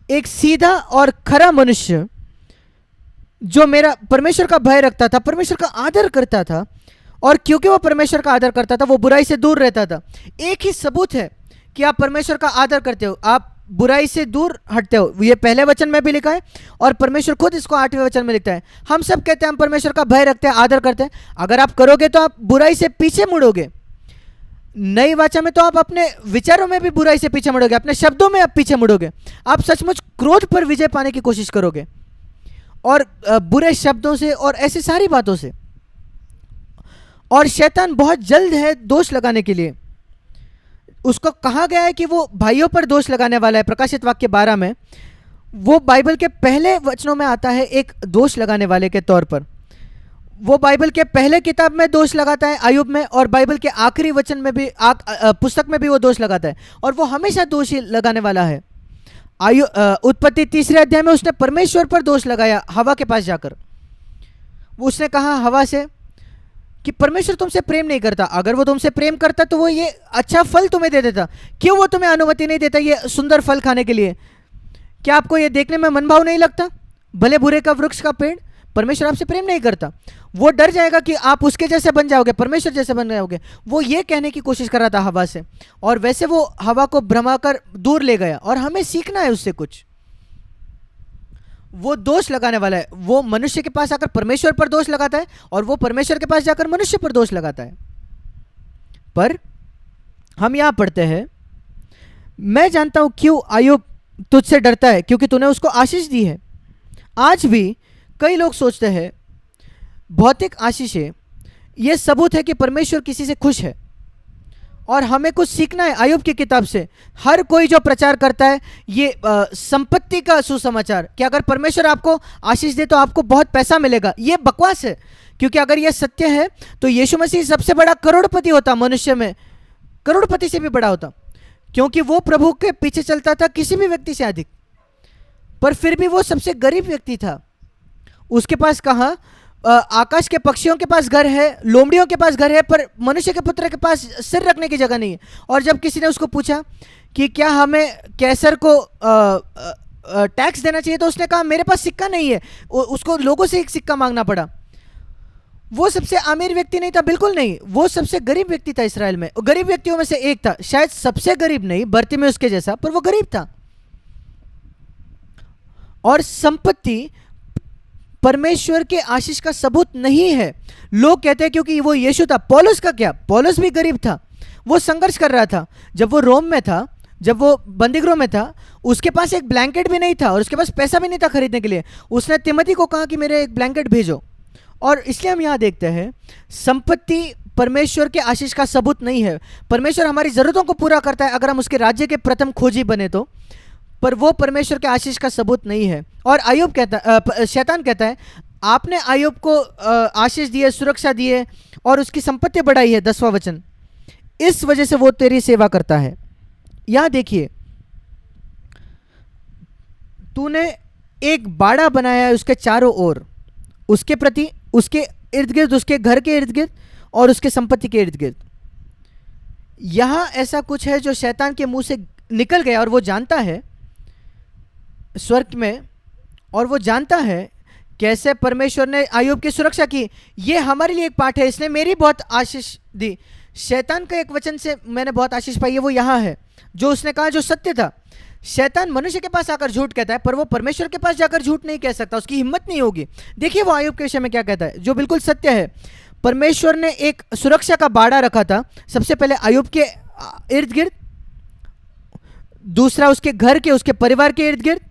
एक सीधा और खरा मनुष्य जो मेरा परमेश्वर का भय रखता था, परमेश्वर का आदर करता था, और क्योंकि वो परमेश्वर का आदर करता था वो बुराई से दूर रहता था। एक ही सबूत है कि आप परमेश्वर का आदर करते हो, आप बुराई से दूर हटते हो। ये पहले वचन में भी लिखा है और परमेश्वर खुद इसको 8वें वचन में लिखता है। हम सब कहते हैं हम परमेश्वर का भय रखते हैं, आदर करते हैं। अगर आप करोगे तो आप बुराई से पीछे मुड़ोगे। नई वाचा में तो आप अपने विचारों में भी बुराई से पीछे मुड़ोगे, अपने शब्दों में आप पीछे मुड़ोगे। आप सचमुच क्रोध पर विजय पाने की कोशिश करोगे, और बुरे शब्दों से और ऐसी सारी बातों से। और शैतान बहुत जल्द है दोष लगाने के लिए। उसको कहा गया है कि वो भाइयों पर दोष लगाने वाला है। प्रकाशित वाक्य 12 में वो बाइबल के पहले वचनों में आता है एक दोष लगाने वाले के तौर पर। वो बाइबल के पहले किताब में दोष लगाता है आयुब में, और बाइबल के आखिरी वचन में भी पुस्तक में भी वो दोष लगाता है, और वो हमेशा दोष लगाने वाला है। उत्पत्ति 3 अध्याय में उसने परमेश्वर पर दोष लगाया हवा के पास जाकर। उसने कहा हवा से कि परमेश्वर तुमसे प्रेम नहीं करता, अगर वो तुमसे प्रेम करता तो वो ये अच्छा फल तुम्हें दे देता, क्यों वो तुम्हें अनुमति नहीं देता ये सुंदर फल खाने के लिए? क्या आपको ये देखने में मनभाव नहीं लगता? भले बुरे का वृक्ष का पेड़। परमेश्वर आपसे प्रेम नहीं करता, वो डर जाएगा कि आप उसके जैसे बन जाओगे, परमेश्वर जैसे बन जाओगे। वो ये कहने की कोशिश कर रहा था हवा से, और वैसे वो हवा को भ्रमाकर दूर ले गया। और हमें सीखना है उससे कुछ। वो दोष लगाने वाला है, वो मनुष्य के पास आकर परमेश्वर पर दोष लगाता है, और वो परमेश्वर के पास जाकर मनुष्य पर दोष लगाता है। पर हम यहां पढ़ते हैं, मैं जानता हूं क्यों आयुब तुझसे डरता है, क्योंकि तूने उसको आशीष दी है। आज भी कई लोग सोचते हैं भौतिक आशीषें ये सबूत है कि परमेश्वर किसी से खुश है, और हमें कुछ सीखना है आयुब की किताब से। हर कोई जो प्रचार करता है ये संपत्ति का सुसमाचार कि अगर परमेश्वर आपको आशीष दे तो आपको बहुत पैसा मिलेगा, ये बकवास है। क्योंकि अगर ये सत्य है तो यीशु मसीह सबसे बड़ा करोड़पति होता, मनुष्य में करोड़पति से भी बड़ा होता, क्योंकि वो प्रभु के पीछे चलता था किसी भी व्यक्ति से अधिक। पर फिर भी वो सबसे गरीब व्यक्ति था। उसके पास कहाँ आकाश के पक्षियों के पास घर है, लोमड़ियों के पास घर है, पर मनुष्य के पुत्र के पास सिर रखने की जगह नहीं है। और जब किसी ने उसको पूछा कि क्या हमें कैसर को टैक्स देना चाहिए, तो उसने कहा मेरे पास सिक्का नहीं है। उसको लोगों से एक सिक्का मांगना पड़ा। वो सबसे अमीर व्यक्ति नहीं था, बिल्कुल नहीं, वो सबसे गरीब व्यक्ति था इसराइल में। गरीब व्यक्तियों में से एक था, शायद सबसे गरीब नहीं, भर्ती में उसके जैसा, पर वो गरीब था। और संपत्ति परमेश्वर के आशीष का सबूत नहीं है। लोग कहते हैं क्योंकि वो यीशु था। पौलुस का क्या? पौलुस भी गरीब था, वो संघर्ष कर रहा था। जब वो रोम में था, जब वो बंदीगृह में था, उसके पास एक ब्लैंकेट भी नहीं था और उसके पास पैसा भी नहीं था खरीदने के लिए। उसने तिमोथी को कहा कि मेरे एक ब्लैंकेट भेजो। और इसलिए हम यहाँ देखते हैं संपत्ति परमेश्वर के आशीष का सबूत नहीं है। परमेश्वर हमारी ज़रूरतों को पूरा करता है अगर हम उसके राज्य के प्रथम खोजी बने तो, पर वो परमेश्वर के आशीष का सबूत नहीं है। और आयुब कहता, शैतान कहता है आपने आयुब को आशीष दिए, सुरक्षा दिए और उसकी संपत्ति बढ़ाई है। 10वां वचन, इस वजह से वो तेरी सेवा करता है। यहां देखिए, तूने एक बाड़ा बनाया है उसके चारों ओर, उसके प्रति, उसके इर्द गिर्द, उसके घर के इर्द गिर्द और उसके संपत्ति के इर्द गिर्द। यहां ऐसा कुछ है जो शैतान के मुंह से निकल गया और वो जानता है स्वर्ग में, और वो जानता है कैसे परमेश्वर ने आयुब की सुरक्षा की। ये हमारे लिए एक पाठ है, इसने मेरी बहुत आशीष दी। शैतान का एक वचन से मैंने बहुत आशीष पाई है, वो यहाँ है जो उसने कहा जो सत्य था। शैतान मनुष्य के पास आकर झूठ कहता है, पर वो परमेश्वर के पास जाकर झूठ नहीं कह सकता, उसकी हिम्मत नहीं होगी। देखिए वो आयुब के विषय में क्या कहता है जो बिल्कुल सत्य है। परमेश्वर ने एक सुरक्षा का बाड़ा रखा था, सबसे पहले आयुब के इर्द गिर्द, दूसरा उसके घर के, उसके परिवार के इर्द गिर्द,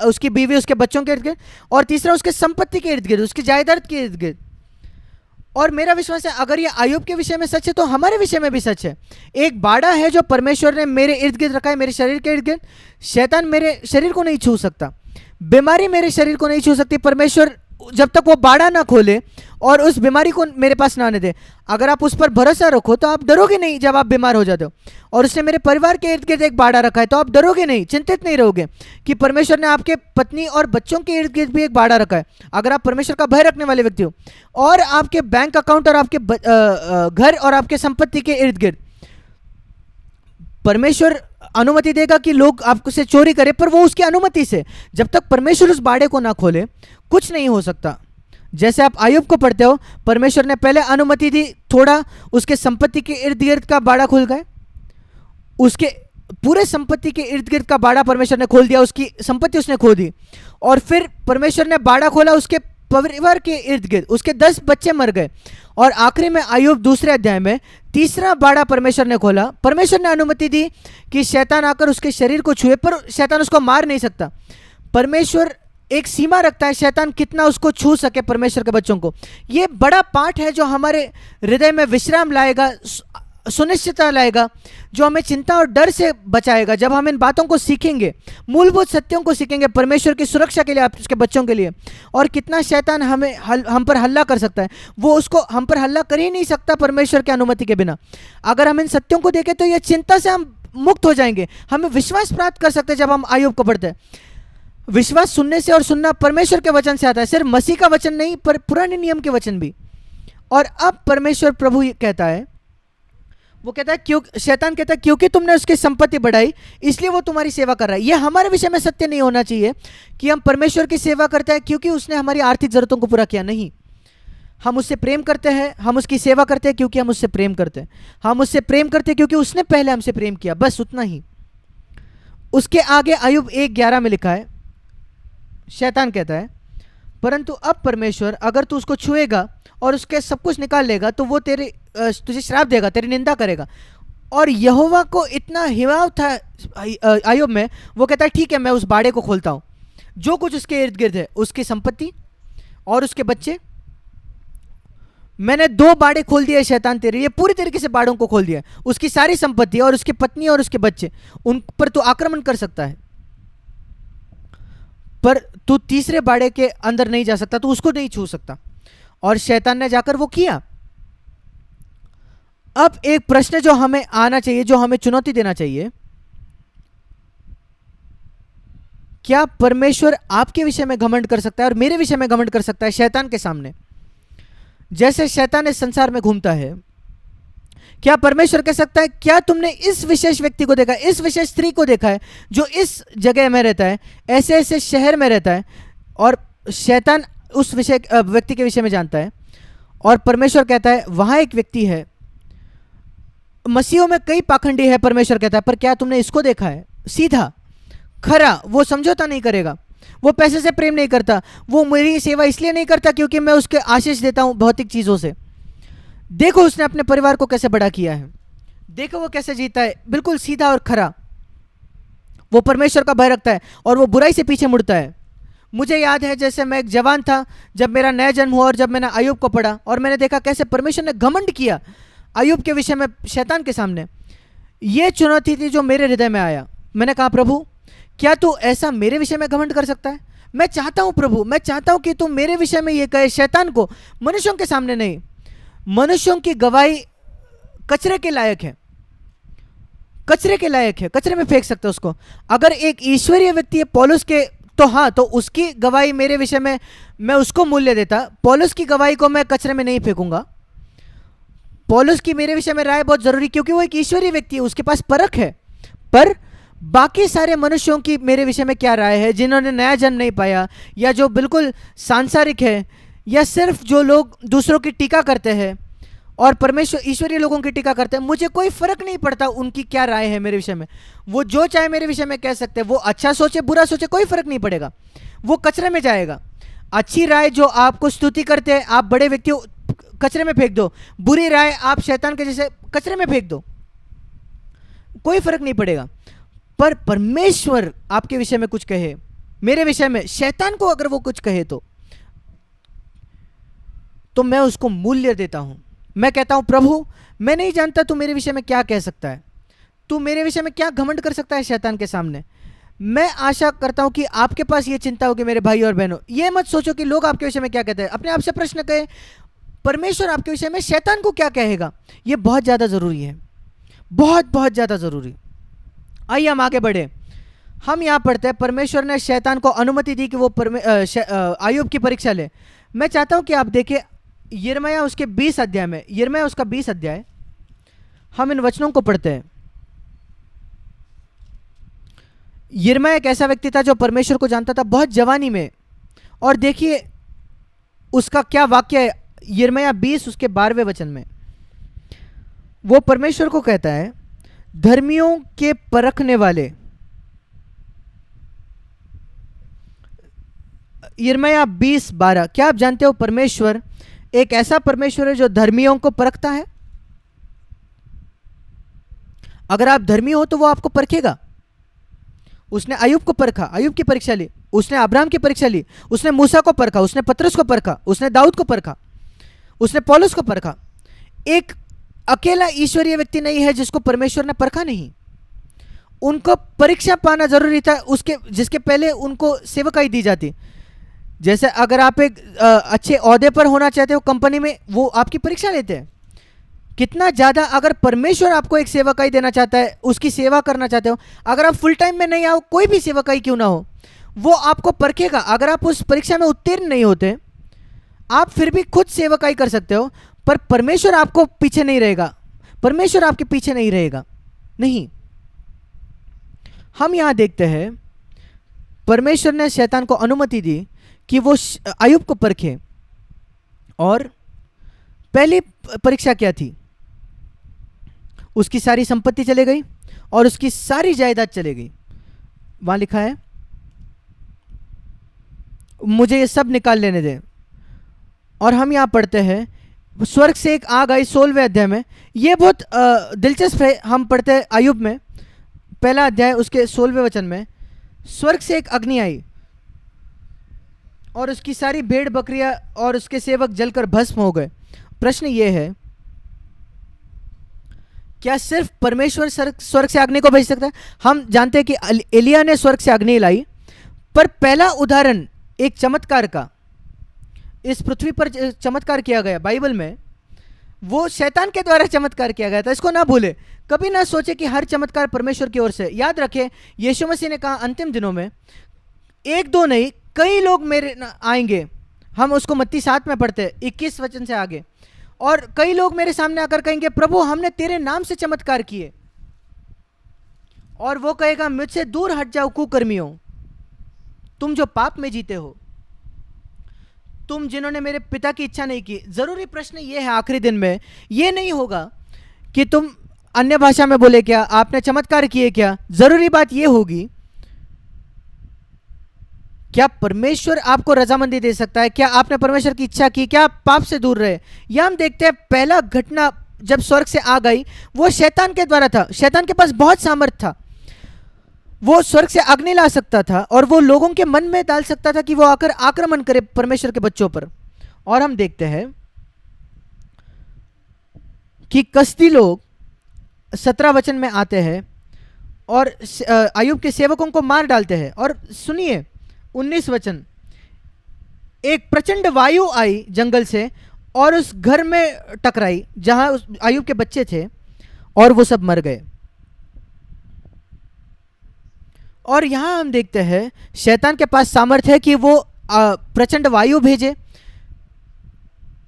उसकी बीवी, उसके बच्चों के इर्द गिर्द, और तीसरा उसके संपत्ति के इर्द गिर्द, उसकी जायदाद के इर्द गिर्द। और मेरा विश्वास है अगर ये आयुब के विषय में सच है तो हमारे विषय में भी सच है। एक बाड़ा है जो परमेश्वर ने मेरे इर्द गिर्द रखा है, मेरे शरीर के इर्द गिर्द। शैतान मेरे शरीर को नहीं छू सकता, बीमारी मेरे शरीर को नहीं छू सकती। परमेश्वर जब तक वो बाड़ा ना खोले और उस बीमारी को मेरे पास ना आने दे। अगर आप उस पर भरोसा रखो तो आप डरोगे नहीं जब आप बीमार हो जाते हो। और उसने मेरे परिवार के इर्द गिर्द एक बाड़ा रखा है, तो आप डरोगे नहीं, चिंतित नहीं रहोगे कि परमेश्वर ने आपके पत्नी और बच्चों के इर्द गिर्द भी एक बाड़ा रखा है। अगर आप परमेश्वर का भय रखने वाले व्यक्ति हो, और आपके बैंक अकाउंट और आपके घर और आपके संपत्ति के इर्द गिर्द परमेश्वर अनुमति देगा कि लोग आपको से चोरी करें, पर वो उसकी अनुमति से, जब तक परमेश्वर उस बाड़े को ना खोले कुछ नहीं हो सकता। जैसे आप आयुब को पढ़ते हो, परमेश्वर ने पहले अनुमति दी, थोड़ा उसके संपत्ति के इर्द गिर्द का बाड़ा खुल गए, उसके पूरे संपत्ति के इर्द गिर्द का बाड़ा परमेश्वर ने खोल दिया, उसकी संपत्ति उसने खो दी। और फिर परमेश्वर ने बाड़ा खोला उसके परिवार के इर्द गिर्द, उसके 10 बच्चे मर गए। और आखिरी में आयुब दूसरे अध्याय में तीसरा बाड़ा परमेश्वर ने खोला। परमेश्वर ने अनुमति दी कि शैतान आकर उसके शरीर को छुए, पर शैतान उसको मार नहीं सकता। परमेश्वर एक सीमा रखता है शैतान कितना उसको छू सके परमेश्वर के बच्चों को। ये बड़ा पाठ है जो हमारे हृदय में विश्राम लाएगा, सुनिश्चितता लाएगा, जो हमें चिंता और डर से बचाएगा। जब हम इन बातों को सीखेंगे, मूलभूत सत्यों को सीखेंगे परमेश्वर की सुरक्षा के लिए, आपके बच्चों के लिए, और कितना शैतान हम पर हल्ला कर सकता है, वो उसको हम पर हल्ला कर ही नहीं सकता परमेश्वर की अनुमति के बिना। अगर हम इन सत्यों को देखें तो ये चिंता से हम मुक्त हो जाएंगे, हमें विश्वास प्राप्त कर सकते हैं। जब हम आयुब को पढ़ते हैं, विश्वास सुनने से, और सुनना परमेश्वर के वचन से आता है, सिर्फ मसीह का वचन नहीं पर पुराने नियम के वचन भी। और अब परमेश्वर प्रभु कहता है, वो कहता है क्यों, शैतान कहता है क्योंकि तुमने उसकी संपत्ति बढ़ाई इसलिए वो तुम्हारी सेवा कर रहा है। ये हमारे विषय में सत्य नहीं होना चाहिए कि हम परमेश्वर की सेवा करते हैं क्योंकि उसने हमारी आर्थिक जरूरतों को पूरा किया। नहीं, हम उससे प्रेम करते हैं, हम उसकी सेवा करते हैं क्योंकि हम उससे प्रेम करते हैं, हम उससे प्रेम करते हैं क्योंकि उसने पहले हमसे प्रेम किया, बस उतना ही। उसके आगे आयुब 1:11 में लिखा है, शैतान कहता है परंतु अब परमेश्वर अगर तू उसको छुएगा और उसके सब कुछ निकाल लेगा तो वो तुझे श्राप देगा, तेरी निंदा करेगा। और यहोवा को इतना हिमाव था आयुब में, वो कहता है ठीक है मैं उस बाड़े को खोलता हूँ, जो कुछ उसके इर्द गिर्द है, उसकी संपत्ति और उसके बच्चे, मैंने 2 बाड़े खोल दिए शैतान तेरे, ये पूरी तरीके से बाड़ों को खोल दिया। उसकी सारी संपत्ति और उसकी पत्नी और उसके बच्चे, उन पर तू आक्रमण कर सकता है, पर तू तीसरे बाड़े के अंदर नहीं जा सकता, तू उसको नहीं छू सकता। और शैतान ने जाकर वो किया। अब एक प्रश्न जो हमें आना चाहिए, जो हमें चुनौती देना चाहिए, क्या परमेश्वर आपके विषय में घमंड कर सकता है और मेरे विषय में घमंड कर सकता है शैतान के सामने? जैसे शैतान इस संसार में घूमता है, क्या परमेश्वर कह सकता है क्या तुमने इस विशेष व्यक्ति को देखा, इस विशेष स्त्री को देखा है जो इस जगह में रहता है, ऐसे ऐसे शहर में रहता है, और शैतान उस विषय व्यक्ति के विषय में जानता है। और परमेश्वर कहता है वहां एक व्यक्ति है, मसीहों में कई पाखंडी है, परमेश्वर कहता है पर क्या तुमने इसको देखा है, सीधा खरा, वो समझौता नहीं करेगा, वो पैसे से प्रेम नहीं करता, वो मेरी सेवा इसलिए नहीं करता क्योंकि मैं उसके आशीष देता हूं भौतिक चीजों से। देखो उसने अपने परिवार को कैसे बड़ा किया है, देखो वो कैसे जीता है, बिल्कुल सीधा और खरा। वो परमेश्वर का भय रखता है और वो बुराई से पीछे मुड़ता है। मुझे याद है जैसे मैं एक जवान था, जब मेरा नया जन्म हुआ और जब मैंने आयुब को पढ़ा और मैंने देखा कैसे परमेश्वर ने घमंड किया आयुब के विषय में शैतान के सामने। ये चुनौती थी जो मेरे हृदय में आया। मैंने कहा प्रभु क्या तू ऐसा मेरे विषय में घमंड कर सकता है? मैं चाहता हूं प्रभु, मैं चाहता हूं कि तू मेरे विषय में ये कहे, शैतान को, मनुष्यों के सामने नहीं। मनुष्यों की गवाही कचरे के लायक है, कचरे के लायक है, कचरे में फेंक सकते उसको। अगर एक ईश्वरीय व्यक्ति है पौलुस के, तो हाँ, तो उसकी गवाही मेरे विषय में मैं उसको मूल्य देता। पौलुस की गवाही को मैं कचरे में नहीं फेंकूंगा। पौलुस की मेरे विषय में राय बहुत जरूरी, क्योंकि वो एक ईश्वरीय व्यक्ति है, उसके पास परख है। पर बाकी सारे मनुष्यों की मेरे विषय में क्या राय है, जिन्होंने नया जन्म नहीं पाया, या जो बिल्कुल सांसारिक है, या सिर्फ जो लोग दूसरों की टीका करते हैं और परमेश्वर ईश्वरीय लोगों की टीका करते हैं, मुझे कोई फर्क नहीं पड़ता उनकी क्या राय है मेरे विषय में। वो जो चाहे मेरे विषय में कह सकते हैं, वो अच्छा सोचे बुरा सोचे कोई फर्क नहीं पड़ेगा, वो कचरे में जाएगा। अच्छी राय जो आपको स्तुति करते हैं, आप बड़े व्यक्ति हो, कचरे में फेंक दो। बुरी राय आप शैतान के जैसे कचरे में फेंक दो, कोई फर्क नहीं पड़ेगा। पर परमेश्वर आपके विषय में कुछ कहे, मेरे विषय में, शैतान को अगर वो कुछ कहे तो मैं उसको मूल्य देता हूं। मैं कहता हूं प्रभु मैं नहीं जानता तू मेरे विषय में क्या कह सकता है, तू मेरे विषय में क्या घमंड कर सकता है शैतान के सामने। मैं आशा करता हूं कि आपके पास ये चिंता होगी मेरे भाई और बहनों। ये मत सोचो कि लोग आपके विषय में क्या कहते हैं, अपने आप से प्रश्न करें परमेश्वर आपके विषय में शैतान को क्या कहेगा। ये बहुत ज़्यादा ज़रूरी है, बहुत बहुत ज़्यादा ज़रूरी। आइए हम आगे बढ़े। हम यहाँ पढ़ते हैं परमेश्वर ने शैतान को अनुमति दी कि वो आयुब की परीक्षा ले। मैं चाहता हूँ कि आप देखें यिर्मयाह उसके 20 अध्याय में, यिर्मयाह उसका 20 अध्याय, हम इन वचनों को पढ़ते हैं। यिर्मयाह एक ऐसा व्यक्ति था जो परमेश्वर को जानता था बहुत जवानी में, और देखिए उसका क्या वाक्य है। यिर्मयाह 20 उसके 12वें वचन में वो परमेश्वर को कहता है, धर्मियों के परखने वाले। यिर्मयाह 20:12। क्या आप जानते हो परमेश्वर एक ऐसा परमेश्वर है जो धर्मियों को परखता है? अगर आप धर्मी हो तो वो आपको परखेगा। उसने अय्यूब को परखा, अय्यूब की परीक्षा ली, उसने अब्राहम की परीक्षा ली, उसने मूसा को परखा, उसने पतरस को परखा, उसने दाऊद को परखा, उसने पौलुस को परखा। एक अकेला ईश्वरीय व्यक्ति नहीं है जिसको परमेश्वर ने परखा नहीं। उनको परीक्षा पाना जरूरी था, उसके जिसके पहले उनको सेवकाई दी जाती। जैसे अगर आप एक अच्छे ओहदे पर होना चाहते हो कंपनी में, वो आपकी परीक्षा लेते हैं। कितना ज़्यादा अगर परमेश्वर आपको एक सेवकाई देना चाहता है, उसकी सेवा करना चाहते हो, अगर आप फुल टाइम में नहीं आओ, कोई भी सेवकाई क्यों ना हो, वो आपको परखेगा। अगर आप उस परीक्षा में उत्तीर्ण नहीं होते, आप फिर भी खुद सेवकाई कर सकते हो, पर परमेश्वर आपको पीछे नहीं रहेगा, परमेश्वर आपके पीछे नहीं रहेगा। नहीं, हम यहां देखते हैं परमेश्वर ने शैतान को अनुमति दी कि वो अय्यूब को परखे। और पहली परीक्षा क्या थी? उसकी सारी संपत्ति चले गई और उसकी सारी जायदाद चले गई। वहां लिखा है, मुझे ये सब निकाल लेने दें। और हम यहां पढ़ते हैं, स्वर्ग से एक आग आई 16वें अध्याय में। ये बहुत दिलचस्प है। हम पढ़ते हैं अय्यूब में पहला अध्याय उसके 16वें वचन में, स्वर्ग से एक अग्नि आई और उसकी सारी भेड़ बकरियां और उसके सेवक जलकर भस्म हो गए। प्रश्न ये है, क्या सिर्फ परमेश्वर स्वर्ग से अग्नि को भेज सकता है? हम जानते हैं कि एलिया ने स्वर्ग से अग्नि लाई, पर पहला उदाहरण एक चमत्कार का इस पृथ्वी पर चमत्कार किया गया बाइबल में, वो शैतान के द्वारा चमत्कार किया गया था। इसको ना भूले, कभी ना सोचे कि हर चमत्कार परमेश्वर की ओर से। याद रखें, यीशु मसीह ने कहा अंतिम दिनों में एक दो नहीं कई लोग मेरे आएंगे। हम उसको मत्ती 7 में पढ़ते हैं 21 वचन से आगे। और कई लोग मेरे सामने आकर कहेंगे, प्रभु हमने तेरे नाम से चमत्कार किए। और वो कहेगा, मुझसे दूर हट जाओ कुकर्मियों, तुम जो पाप में जीते हो, तुम जिन्होंने मेरे पिता की इच्छा नहीं की। जरूरी प्रश्न ये है आखिरी दिन में, ये नहीं होगा कि तुम अन्य भाषा में बोले क्या, आपने चमत्कार किए क्या। जरूरी बात ये होगी, क्या परमेश्वर आपको रजामंदी दे सकता है? क्या आपने परमेश्वर की इच्छा की? क्या आप पाप से दूर रहे? यह हम देखते हैं पहला घटना जब स्वर्ग से आग आई, वो शैतान के द्वारा था। शैतान के पास बहुत सामर्थ्य था, वो स्वर्ग से अग्नि ला सकता था और वो लोगों के मन में डाल सकता था कि वो आकर आक्रमण करे परमेश्वर के बच्चों पर। और हम देखते हैं कि कसदी लोग 17 वचन में आते हैं और अय्यूब के सेवकों को मार डालते हैं। और सुनिए 19 वचन, एक प्रचंड वायु आई जंगल से और उस घर में टकराई जहां अय्यूब के बच्चे थे, और वो सब मर गए। और यहां हम देखते हैं शैतान के पास सामर्थ्य है कि वो प्रचंड वायु भेजे,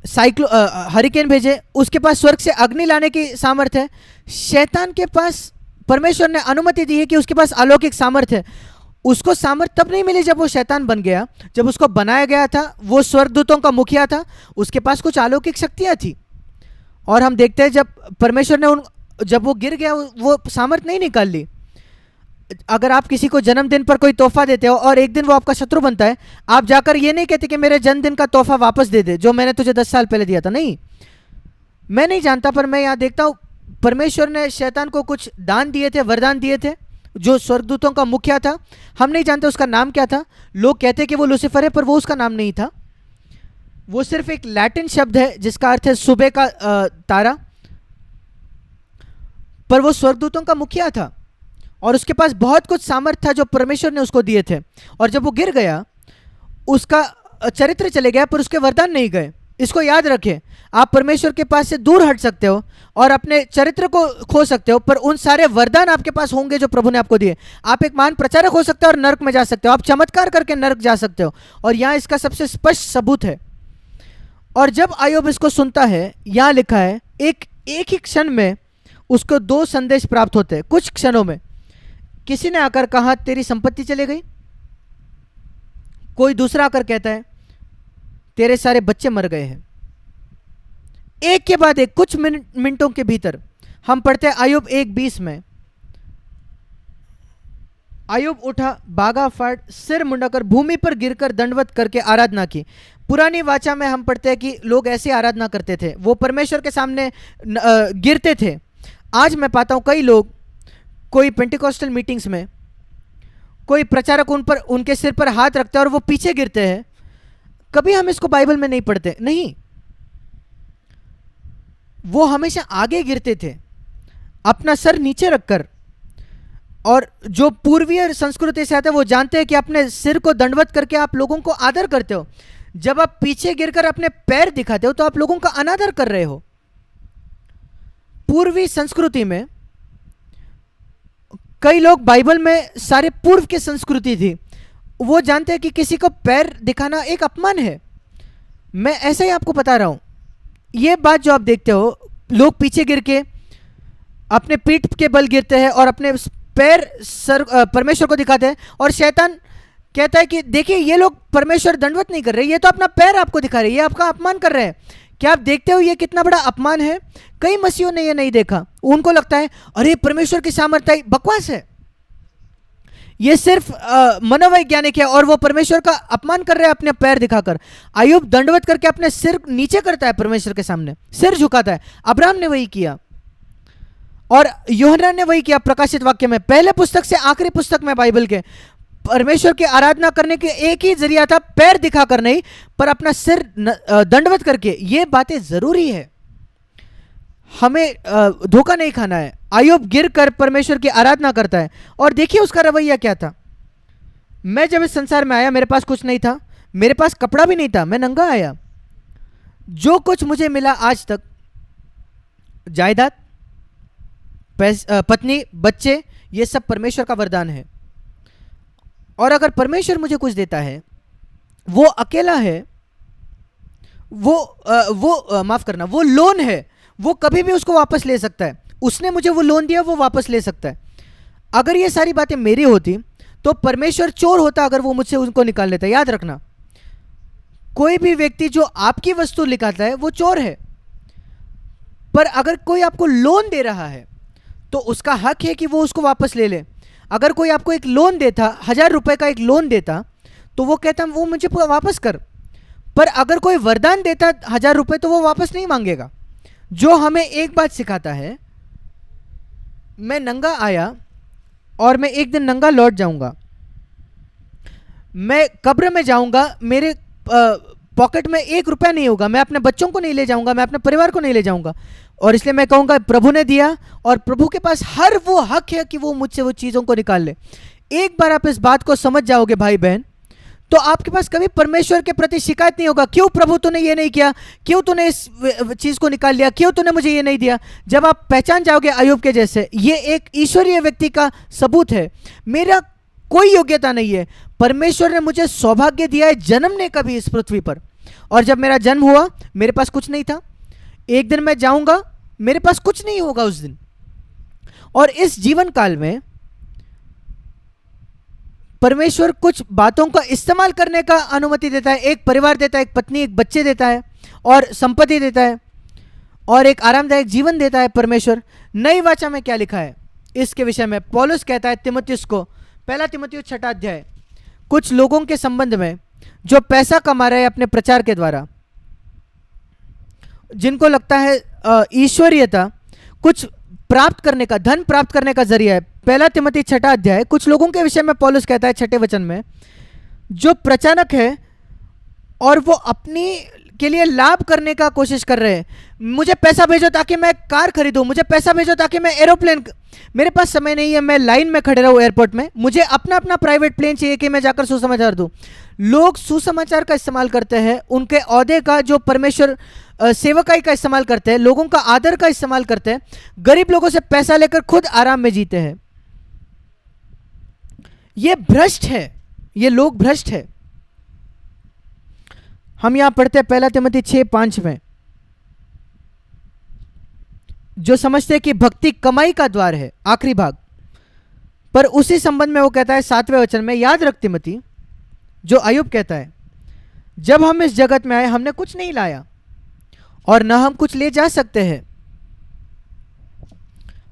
हरिकेन भेजे, उसके पास स्वर्ग से अग्नि लाने की सामर्थ्य है। शैतान के पास परमेश्वर ने अनुमति दी है कि उसके पास अलौकिक सामर्थ्य है। उसको सामर्थ्य तब नहीं मिली जब वो शैतान बन गया, जब उसको बनाया गया था, वो स्वर्गदूतों का मुखिया था, उसके पास कुछ अलौकिक शक्तियां थी। और हम देखते हैं जब परमेश्वर ने जब वो गिर गया, वो सामर्थ्य नहीं निकाल ली। अगर आप किसी को जन्मदिन पर कोई तोहफा देते हो और एक दिन वो आपका शत्रु बनता है, आप जाकर ये नहीं कहते कि मेरे जन्मदिन का तोहफा वापस दे दे जो मैंने तुझे 10 साल पहले दिया था। नहीं, मैं नहीं जानता, पर मैं यहाँ देखता हूँ परमेश्वर ने शैतान को कुछ दान दिए थे, वरदान दिए थे, जो स्वर्गदूतों का मुखिया था। हम नहीं जानते उसका नाम क्या था। लोग कहते कि वो लूसीफर है, पर वो उसका नाम नहीं था। वो सिर्फ एक लैटिन शब्द है जिसका अर्थ है सुबह का तारा, पर वो स्वर्गदूतों का मुखिया था। और उसके पास बहुत कुछ सामर्थ्य था जो परमेश्वर ने उसको दिए थे, और जब वो गिर गया उसका चरित्र चले गया पर उसके वरदान नहीं गए। इसको याद रखें, आप परमेश्वर के पास से दूर हट सकते हो और अपने चरित्र को खो सकते हो, पर उन सारे वरदान आपके पास होंगे जो प्रभु ने आपको दिए। आप एक महान प्रचारक हो सकते हो और नरक में जा सकते हो, आप चमत्कार करके नरक जा सकते हो, और यहाँ इसका सबसे स्पष्ट सबूत है। और जब आयोब इसको सुनता है, यहाँ लिखा है एक ही क्षण में उसको 2 संदेश प्राप्त होते हैं। कुछ क्षणों में किसी ने आकर कहा तेरी संपत्ति चले गई, कोई दूसरा आकर कहता है तेरे सारे बच्चे मर गए हैं। एक के बाद एक कुछ मिनटों के भीतर हम पढ़ते हैं आयुब 1:20 में, आयुब उठा, भागा, फाट, सिर मुंडाकर भूमि पर गिरकर दंडवत करके आराधना की। पुरानी वाचा में हम पढ़ते हैं कि लोग ऐसे आराधना करते थे, वो परमेश्वर के सामने गिरते थे। आज मैं पाता हूं कई लोग, कोई पेंटिकॉस्टल मीटिंग्स में कोई प्रचारक उनके सिर पर हाथ रखते हैं और वो पीछे गिरते हैं। कभी हम इसको बाइबल में नहीं पढ़ते, नहीं, वो हमेशा आगे गिरते थे अपना सर नीचे रखकर। और जो पूर्वीय संस्कृति से आते हैं वो जानते हैं कि अपने सिर को दंडवत करके आप लोगों को आदर करते हो। जब आप पीछे गिरकर अपने पैर दिखाते हो तो आप लोगों का अनादर कर रहे हो। पूर्वी संस्कृति में कई लोग, बाइबल में सारे पूर्व की संस्कृति थी, वो जानते हैं कि किसी को पैर दिखाना एक अपमान है। मैं ऐसे ही आपको बता रहा हूं, ये बात जो आप देखते हो, लोग पीछे गिर के अपने पीठ के बल गिरते हैं और अपने पैर सर परमेश्वर को दिखाते हैं, और शैतान कहता है कि देखिए ये लोग परमेश्वर दंडवत नहीं कर रहे, ये तो अपना पैर आपको दिखा रहे हैं, ये आपका अपमान कर रहे हैं। क्या आप देखते हो ये कितना बड़ा अपमान है? कई मसीहों ने ये नहीं देखा, उनको लगता है अरे परमेश्वर की सामर्थ्य, बकवास है, ये सिर्फ मनोवैज्ञानिक है, और वो परमेश्वर का अपमान कर रहे हैं अपने पैर दिखाकर। आयुब दंडवत करके अपने सिर नीचे करता है परमेश्वर के सामने, सिर झुकाता है। अब्राहम ने वही किया और यूहन्ना ने वही किया। प्रकाशित वाक्य में, पहले पुस्तक से आखिरी पुस्तक में बाइबल के, परमेश्वर की आराधना करने के एक ही जरिया था, पैर दिखाकर नहीं, पर अपना सिर दंडवत करके। ये बातें जरूरी है, हमें धोखा नहीं खाना है। आयुब गिरकर परमेश्वर की आराधना करता है, और देखिए उसका रवैया क्या था। मैं जब इस संसार में आया, मेरे पास कुछ नहीं था, मेरे पास कपड़ा भी नहीं था, मैं नंगा आया। जो कुछ मुझे मिला आज तक, जायदाद, पत्नी, बच्चे, ये सब परमेश्वर का वरदान है। और अगर परमेश्वर मुझे कुछ देता है, वो अकेला है, माफ करना, वो लोन है, वो कभी भी उसको वापस ले सकता है। उसने मुझे वो लोन दिया, वो वापस ले सकता है। अगर ये सारी बातें मेरी होती तो परमेश्वर चोर होता अगर वो मुझसे उनको निकाल लेता। याद रखना, कोई भी व्यक्ति जो आपकी वस्तु निकालता है वो चोर है, पर अगर कोई आपको लोन दे रहा है तो उसका हक है कि वो उसको वापस ले ले। अगर कोई आपको एक लोन देता, 1000 रुपए का एक लोन देता, तो वो कहता वो मुझे वापस कर। पर अगर कोई वरदान देता 1000 रुपए, तो वो वापस नहीं मांगेगा। जो हमें एक बात सिखाता है, मैं नंगा आया और मैं एक दिन नंगा लौट जाऊंगा। मैं कब्र में जाऊंगा, मेरे पॉकेट में 1 रुपया नहीं होगा, मैं अपने बच्चों को नहीं ले जाऊंगा, मैं अपने परिवार को नहीं ले जाऊंगा। और इसलिए मैं कहूंगा प्रभु ने दिया, और प्रभु के पास हर वो हक है कि वो मुझसे वो चीज़ों को निकाल ले। एक बार आप इस बात को समझ जाओगे भाई बहन, तो आपके पास कभी परमेश्वर के प्रति शिकायत नहीं होगा, क्यों प्रभु तूने ये नहीं किया, क्यों तूने इस चीज़ को निकाल लिया, क्यों तूने मुझे ये नहीं दिया। जब आप पहचान जाओगे आयुब के जैसे, ये एक ईश्वरीय व्यक्ति का सबूत है, मेरा कोई योग्यता नहीं है, परमेश्वर ने मुझे सौभाग्य दिया है जन्मने का भी इस पृथ्वी पर। और जब मेरा जन्म हुआ, मेरे पास कुछ नहीं था, एक दिन मैं जाऊंगा, मेरे पास कुछ नहीं होगा उस दिन। और इस जीवन काल में परमेश्वर कुछ बातों का इस्तेमाल करने का अनुमति देता है। एक परिवार देता है, एक पत्नी, एक बच्चे देता है, और संपत्ति देता है, और एक आरामदायक जीवन देता है परमेश्वर। नई वाचा में क्या लिखा है इसके विषय में? पौलुस कहता है तिमुथियुस को, 1 तिमुथियुस 6 अध्याय, कुछ लोगों के संबंध में जो पैसा कमा रहे हैं अपने प्रचार के द्वारा, जिनको लगता है ईश्वरीयता कुछ प्राप्त करने का, धन प्राप्त करने का जरिया है। 1 तिमुथी 6 अध्याय, कुछ लोगों के विषय में पौलुस कहता है 6 वचन में, जो प्रचारक है और वो अपनी के लिए लाभ करने का कोशिश कर रहे हैं। मुझे पैसा भेजो ताकि मैं कार खरीदूं, मुझे पैसा भेजो ताकि मैं एरोप्लेन, मेरे पास समय नहीं है मैं लाइन में खड़े रहूं एयरपोर्ट में, मुझे अपना अपना प्राइवेट प्लेन चाहिए कि मैं जाकर सुसमाचार दूं। लोग सुसमाचार का इस्तेमाल करते हैं, उनके ओहदे का, जो परमेश्वर सेवकाई का इस्तेमाल करते हैं, लोगों का आदर का इस्तेमाल करते हैं, गरीब लोगों से पैसा लेकर खुद आराम में जीते हैं। ये भ्रष्ट है, ये लोग भ्रष्ट है। हम यहां पढ़ते हैं 1 तिमोथी 6:5 में, जो समझते हैं कि भक्ति कमाई का द्वार है, आखिरी भाग। पर उसी संबंध में वो कहता है 7वें वचन में, याद रख तिमोथी, जो अय्यूब कहता है, जब हम इस जगत में आए हमने कुछ नहीं लाया और न हम कुछ ले जा सकते हैं।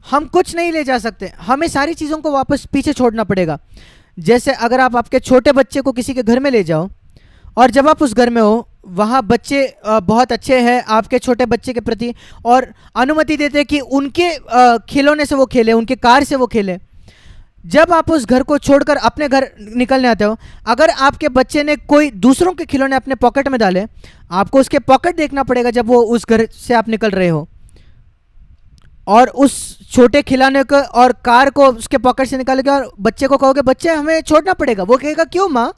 हम कुछ नहीं ले जा सकते, हमें सारी चीज़ों को वापस पीछे छोड़ना पड़ेगा। जैसे अगर आप आपके छोटे बच्चे को किसी के घर में ले जाओ और जब आप उस घर में हो, वहाँ बच्चे बहुत अच्छे हैं आपके छोटे बच्चे के प्रति और अनुमति देते हैं कि उनके खिलौने से वो खेले, उनके कार से वो खेले। जब आप उस घर को छोड़कर अपने घर निकलने आते हो, अगर आपके बच्चे ने कोई दूसरों के खिलौने अपने पॉकेट में डाले, आपको उसके पॉकेट देखना पड़ेगा जब वो उस घर से आप निकल रहे हो, और उस छोटे खिलौने को और कार को उसके पॉकेट से निकालोगे और बच्चे को कहोगे बच्चे हमें छोड़ना पड़ेगा। वो कहेगा क्यों माँ?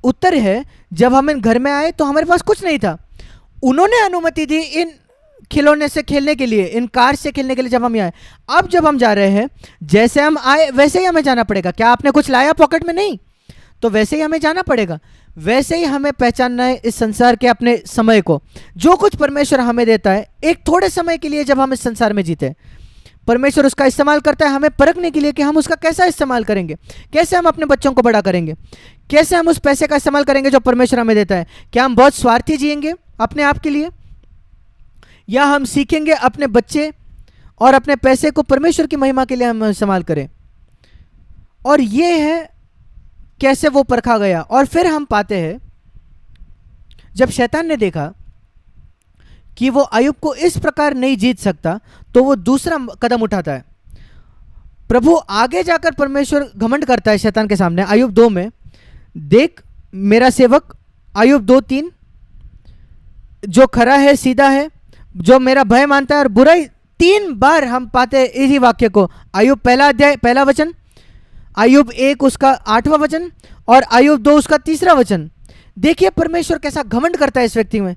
उत्तर है, जब हम इन घर में आए तो हमारे पास कुछ नहीं था, उन्होंने अनुमति दी इन खिलौने से खेलने के लिए, इन कार से खेलने के लिए जब हम आए। अब जब हम जा रहे हैं, जैसे हम आए वैसे ही हमें जाना पड़ेगा। क्या आपने कुछ लाया पॉकेट में? नहीं, तो वैसे ही हमें जाना पड़ेगा। वैसे ही हमें पहचानना है इस संसार के अपने समय को, जो कुछ परमेश्वर हमें देता है एक थोड़े समय के लिए। जब हम इस संसार में जीते, परमेश्वर उसका इस्तेमाल करता है हमें परखने के लिए कि हम उसका कैसा इस्तेमाल करेंगे, कैसे हम अपने बच्चों को बड़ा करेंगे, कैसे हम उस पैसे का इस्तेमाल करेंगे जो परमेश्वर हमें देता है। क्या हम बहुत स्वार्थी जिएंगे अपने आप के लिए, या हम सीखेंगे अपने बच्चे और अपने पैसे को परमेश्वर की महिमा के लिए हम इस्तेमाल करें। और ये है कैसे वो परखा गया। और फिर हम पाते हैं, जब शैतान ने देखा कि वो अय्यूब को इस प्रकार नहीं जीत सकता, तो वो दूसरा कदम उठाता है। प्रभु आगे जाकर परमेश्वर घमंड करता है शैतान के सामने, अय्यूब 2 में, देख मेरा सेवक, अय्यूब 2:3, जो खरा है, सीधा है, जो मेरा भय मानता है और बुराई। 3 बार हम पाते हैं इसी वाक्य को। अय्यूब 1 अध्याय 1 वचन, अय्यूब 1 उसका 8वां वचन और अय्यूब 2 उसका 3रा वचन। देखिए परमेश्वर कैसा घमंड करता है इस व्यक्ति में।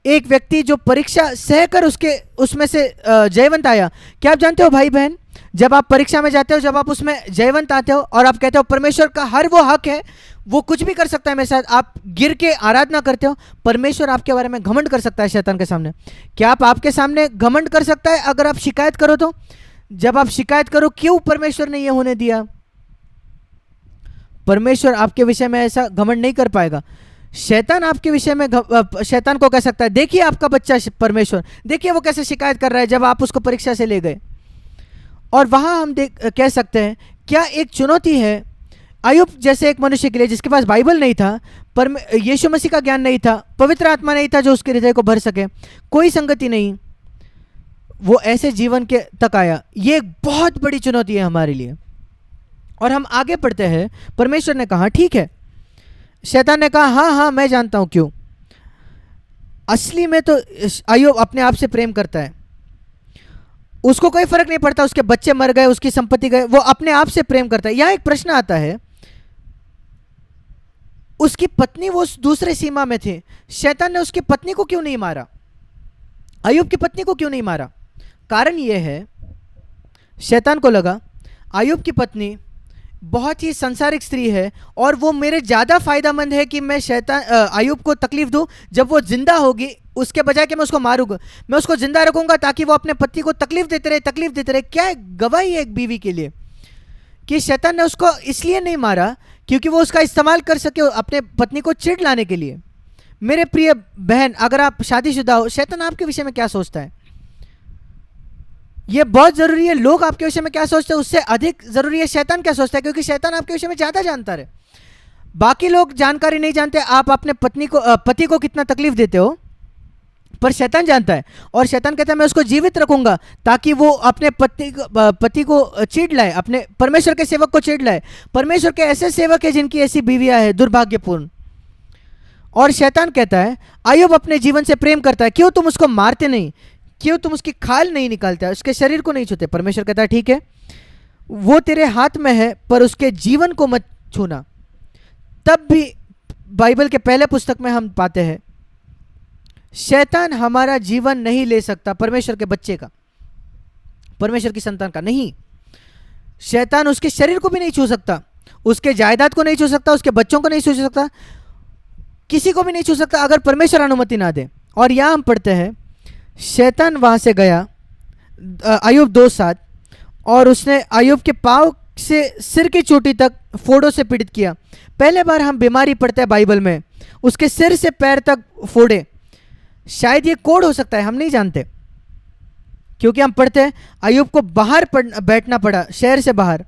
एक व्यक्ति जो परीक्षा सहकर उसमें से जयवंत आया। क्या आप जानते हो भाई बहन, जब आप परीक्षा में जाते हो, जब आप उसमें जयवंत आते हो और आप कहते हो परमेश्वर का हर वो हक है, वो कुछ भी कर सकता है मेरे साथ, आप गिर के आराधना करते हो, परमेश्वर आपके बारे में घमंड कर सकता है शैतान के सामने। क्या आप आपके सामने घमंड कर सकता है अगर आप शिकायत करो तो? जब आप शिकायत करो क्यों परमेश्वर ने ये होने दिया, परमेश्वर आपके विषय में ऐसा घमंड नहीं कर पाएगा। शैतान आपके विषय में शैतान को कह सकता है, देखिए आपका बच्चा परमेश्वर, देखिए वो कैसे शिकायत कर रहा है जब आप उसको परीक्षा से ले गए। और वहाँ हम कह सकते हैं क्या एक चुनौती है अय्यूब जैसे एक मनुष्य के लिए जिसके पास बाइबल नहीं था, पर यीशु मसीह का ज्ञान नहीं था, पवित्र आत्मा नहीं था जो उसके हृदय को भर सके, कोई संगति नहीं, वो ऐसे जीवन के तक आया। ये एक बहुत बड़ी चुनौती है हमारे लिए। और हम आगे पढ़ते हैं, परमेश्वर ने कहा ठीक है, शैतान ने कहा हाँ हाँ मैं जानता हूं क्यों। असली में तो अय्यूब अपने आप से प्रेम करता है, उसको कोई फर्क नहीं पड़ता उसके बच्चे मर गए, उसकी संपत्ति गए, वो अपने आप से प्रेम करता है। यहां एक प्रश्न आता है, उसकी पत्नी वो दूसरे सीमा में थे, शैतान ने उसकी पत्नी को क्यों नहीं मारा, अय्यूब की पत्नी को क्यों नहीं मारा? कारण यह है, शैतान को लगा अय्यूब की पत्नी बहुत ही संसारिक स्त्री है और वो मेरे ज़्यादा फायदेमंद है कि मैं अय्यूब को तकलीफ दूं। जब वो जिंदा होगी, उसके बजाय कि मैं उसको मारूंगा, मैं उसको जिंदा रखूंगा ताकि वो अपने पति को तकलीफ देते रहे। क्या गवाही है एक बीवी के लिए कि शैतान ने उसको इसलिए नहीं मारा क्योंकि वो उसका इस्तेमाल कर सके अपने पत्नी को चिढ़ लाने के लिए। मेरे प्रिय बहन, अगर आप शादीशुदा हो, शैतान आपके विषय में क्या सोचता है ये बहुत जरूरी है। लोग आपके विषय में क्या सोचते हैं उससे अधिक जरूरी है शैतान क्या सोचता है, क्योंकि शैतान आपके विषय में ज्यादा जानता है। बाकी लोग जानकारी नहीं जानते आप अपने पति को कितना तकलीफ देते हो, पर शैतान जानता है। और शैतान कहता है मैं उसको जीवित रखूंगा ताकि वो अपने पति को चीड़ लाए, अपने परमेश्वर के सेवक को चीड़ लाए। परमेश्वर के ऐसे सेवक है जिनकी ऐसी बीवियां हैं दुर्भाग्यपूर्ण, और शैतान कहता है अय्यूब अपने जीवन से प्रेम करता है, क्यों तुम उसको मारते नहीं, क्यों तुम उसकी खाल नहीं निकालते, उसके शरीर को नहीं छूते। परमेश्वर कहता है ठीक है, वो तेरे हाथ में है पर उसके जीवन को मत छूना। तब भी बाइबल के पहले पुस्तक में हम पाते हैं शैतान हमारा जीवन नहीं ले सकता, परमेश्वर के बच्चे का, परमेश्वर की संतान का नहीं। शैतान उसके शरीर को भी नहीं छू सकता, उसके जायदाद को नहीं छू सकता, उसके बच्चों को नहीं छू सकता, किसी को भी नहीं छू सकता अगर परमेश्वर अनुमति ना दे। और यहां हम पढ़ते हैं शैतान वहां से गया अय्यूब 2:7 और उसने अय्यूब के पाँव से सिर की चोटी तक फोड़ों से पीड़ित किया। पहले बार हम बीमारी पढ़ते हैं बाइबल में, उसके सिर से पैर तक फोड़े। शायद ये कोड हो सकता है, हम नहीं जानते, क्योंकि हम पढ़ते हैं अय्यूब को बाहर बैठना पड़ा, शहर से बाहर,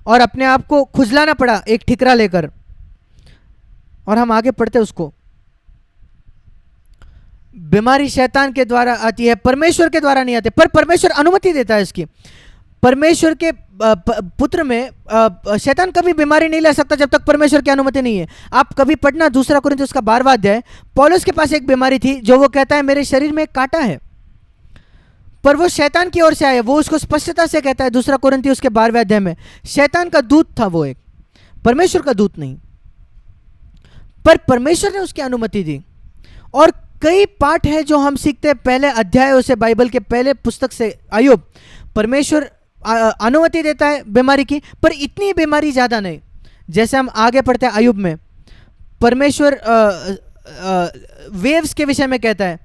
और अपने आप को खुजलाना पड़ा एक ठिकरा लेकर। और हम आगे पढ़ते हैं उसको, बीमारी शैतान के द्वारा आती है, परमेश्वर के द्वारा नहीं आती, पर परमेश्वर अनुमति देता है इसकी। परमेश्वर के पुत्र में शैतान कभी बीमारी नहीं ला सकता जब तक परमेश्वर की अनुमति नहीं है। आप कभी पढ़ना 2 कुरिन्थियों का 12वां अध्याय, पौलुस के पास एक बीमारी थी जो वो कहता है मेरे शरीर में एक कांटा है, पर वो शैतान की ओर से आया। वो उसको स्पष्टता से कहता है 2 कुरिन्थियों के 12वें अध्याय में, शैतान का दूत था वो, एक परमेश्वर का दूत नहीं, पर परमेश्वर ने उसकी अनुमति दी। और कई पाठ है जो हम सीखते हैं पहले अध्यायों से, बाइबल के पहले पुस्तक से। अय्यूब, परमेश्वर अनुमति देता है बीमारी की, पर इतनी बीमारी ज़्यादा नहीं। जैसे हम आगे पढ़ते हैं अय्यूब में, परमेश्वर वेव्स के विषय में कहता है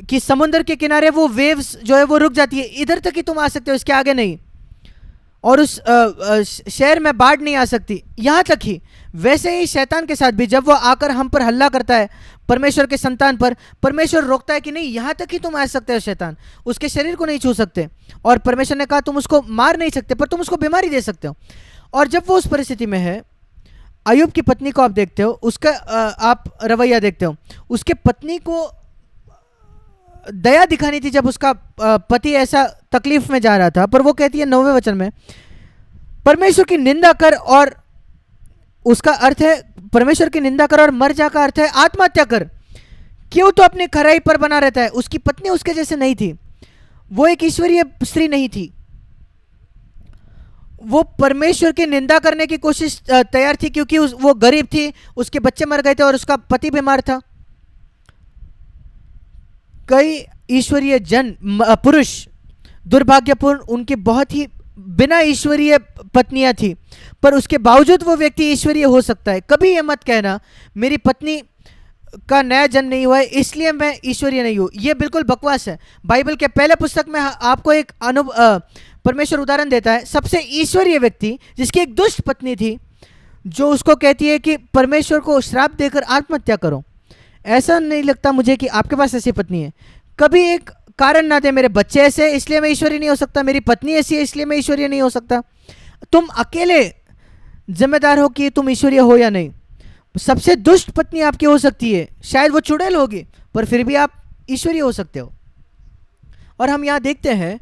कि समुद्र के किनारे वो वेव्स जो है वो रुक जाती है, इधर तक ही तुम आ सकते हो, इसके आगे नहीं। और उस शहर में बाढ़ नहीं आ सकती, यहाँ तक ही। वैसे ही शैतान के साथ भी जब वो आकर हम पर हल्ला करता है, परमेश्वर के संतान पर, परमेश्वर रोकता है कि नहीं, यहाँ तक ही तुम आ सकते हो शैतान, उसके शरीर को नहीं छू सकते। और परमेश्वर ने कहा तुम उसको मार नहीं सकते, पर तुम उसको बीमारी दे सकते हो। और जब वो उस परिस्थिति में है, अय्यूब की पत्नी को आप देखते हो, उसका आप रवैया देखते हो, उसके पत्नी को दया दिखानी थी जब उसका पति ऐसा तकलीफ में जा रहा था, पर वो कहती है 9वें वचन में, परमेश्वर की निंदा कर, और उसका अर्थ है परमेश्वर की निंदा कर और मर जा का अर्थ है आत्महत्या कर, क्यों तो अपनी खराई पर बना रहता है। उसकी पत्नी उसके जैसे नहीं थी, वो एक ईश्वरीय स्त्री नहीं थी, वो परमेश्वर की निंदा करने की कोशिश तैयार थी, क्योंकि वो गरीब थी, उसके बच्चे मर गए थे और उसका पति बीमार था। कई ईश्वरीय जन पुरुष दुर्भाग्यपूर्ण, उनकी बहुत ही बिना ईश्वरीय पत्नियां थी, पर उसके बावजूद वो व्यक्ति ईश्वरीय हो सकता है। कभी ये मत कहना मेरी पत्नी का नया जन्म नहीं हुआ है इसलिए मैं ईश्वरीय नहीं हूँ, ये बिल्कुल बकवास है। बाइबल के पहले पुस्तक में आपको एक परमेश्वर उदाहरण देता है, सबसे ईश्वरीय व्यक्ति जिसकी एक दुष्ट पत्नी थी, जो उसको कहती है कि परमेश्वर को श्राप देकर आत्महत्या करो। ऐसा नहीं लगता मुझे कि आपके पास ऐसी पत्नी है। कभी एक कारण ना दे, मेरे बच्चे ऐसे इसलिए मैं ईश्वरीय नहीं हो सकता, मेरी पत्नी ऐसी है इसलिए मैं ईश्वरीय नहीं हो सकता। तुम अकेले जिम्मेदार हो कि तुम ईश्वरीय हो या नहीं। सबसे दुष्ट पत्नी आपकी हो सकती है, शायद वो चुड़ैल होगी, पर फिर भी आप ईश्वरीय हो सकते हो। और हम यहाँ देखते हैं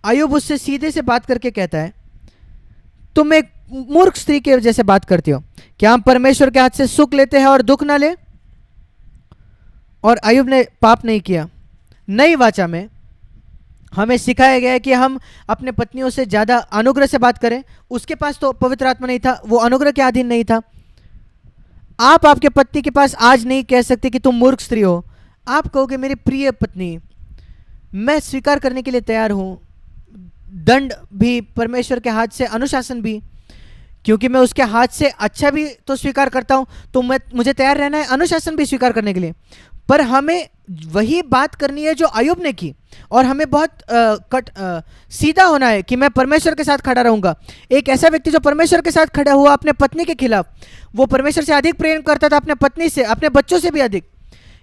अय्यूब उससे सीधे से बात करके कहता है तुम एक मूर्ख स्त्री के जैसे बात करते हो, क्या हम परमेश्वर के हाथ से सुख लेते हैं और दुख ना ले। और अय्यूब ने पाप नहीं किया। नई वाचा में हमें सिखाया गया है कि हम अपने पत्नियों से ज़्यादा अनुग्रह से बात करें। उसके पास तो पवित्र आत्मा नहीं था, वो अनुग्रह के अधीन नहीं था। आप आपके पत्नी के पास आज नहीं कह सकते कि तुम मूर्ख स्त्री हो, आप कहोगे मेरी प्रिय पत्नी, मैं स्वीकार करने के लिए तैयार हूँ, दंड भी परमेश्वर के हाथ से, अनुशासन भी, क्योंकि मैं उसके हाथ से अच्छा भी तो स्वीकार करता हूँ, तो मुझे तैयार रहना है अनुशासन भी स्वीकार करने के लिए। पर हमें वही बात करनी है जो अय्यूब ने की, और हमें बहुत सीधा होना है कि मैं परमेश्वर के साथ खड़ा रहूंगा। एक ऐसा व्यक्ति जो परमेश्वर के साथ खड़ा हुआ अपने पत्नी के खिलाफ, वो परमेश्वर से अधिक प्रेम करता था अपने पत्नी से, अपने बच्चों से भी अधिक।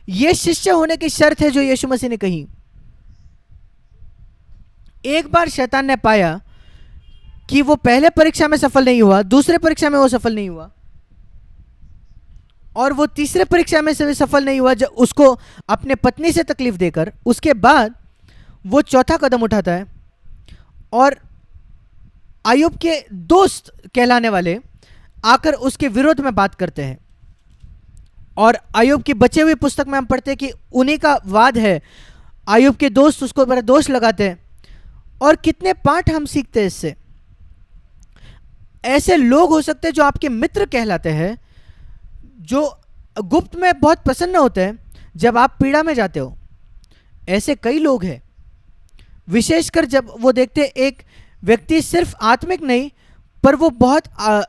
ये शिष्य होने की शर्त है जो यीशु मसीह ने कही। एक बार शैतान ने पाया कि वो पहले परीक्षा में सफल नहीं हुआ, दूसरे परीक्षा में वो सफल नहीं हुआ, और वो तीसरे परीक्षा में से भी सफल नहीं हुआ, जब उसको अपने पत्नी से तकलीफ देकर, उसके बाद वो चौथा कदम उठाता है और अय्यूब के दोस्त कहलाने वाले आकर उसके विरोध में बात करते हैं। और अय्यूब की बचे हुई पुस्तक में हम पढ़ते हैं कि उन्हीं का वाद है, अय्यूब के दोस्त उसको बड़ा दोष लगाते हैं। और कितने पाठ हम सीखते हैं इससे। ऐसे लोग हो सकते हैं जो आपके मित्र कहलाते हैं, जो गुप्त में बहुत प्रसन्न होते हैं जब आप पीड़ा में जाते हो। ऐसे कई लोग हैं, विशेषकर जब वो देखते हैं एक व्यक्ति सिर्फ आत्मिक नहीं पर वो बहुत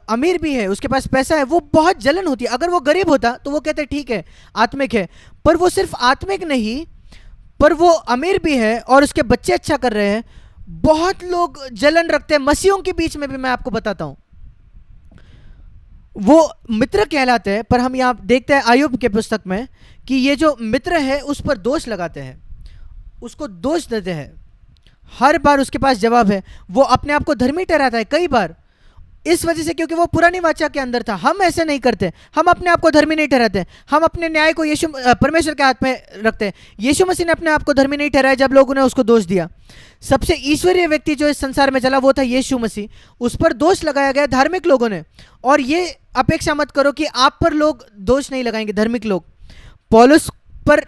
अमीर भी है, उसके पास पैसा है, वो बहुत जलन होती है। अगर वो गरीब होता तो वो कहते ठीक है आत्मिक है, पर वो सिर्फ आत्मिक नहीं पर वो अमीर भी है और उसके बच्चे अच्छा कर रहे हैं। बहुत लोग जलन रखते हैं, मसीहों के बीच में भी। मैं आपको बताता हूं, वो मित्र कहलाते हैं, पर हम यहां देखते हैं अय्यूब के पुस्तक में कि ये जो मित्र है उस पर दोष लगाते हैं, उसको दोष देते हैं। हर बार उसके पास जवाब है, वो अपने आप को धर्मी ठहराता है कई बार, इस वजह से क्योंकि वो पुरानी वाचा के अंदर था। हम ऐसे नहीं करते, हम अपने आप को धर्मी नहीं ठहराते, हम अपने न्याय को यीशु परमेश्वर के हाथ में रखते हैं। यीशु मसीह ने अपने आप को धर्मी नहीं ठहराया जब लोगों ने उसको दोष दिया। सबसे ईश्वरीय व्यक्ति जो इस संसार में चला वो था यीशु मसीह, उस पर दोष लगाया गया धार्मिक लोगों ने। और ये अपेक्षा मत करो कि आप पर लोग दोष नहीं लगाएंगे, धार्मिक लोग। पौलुस पर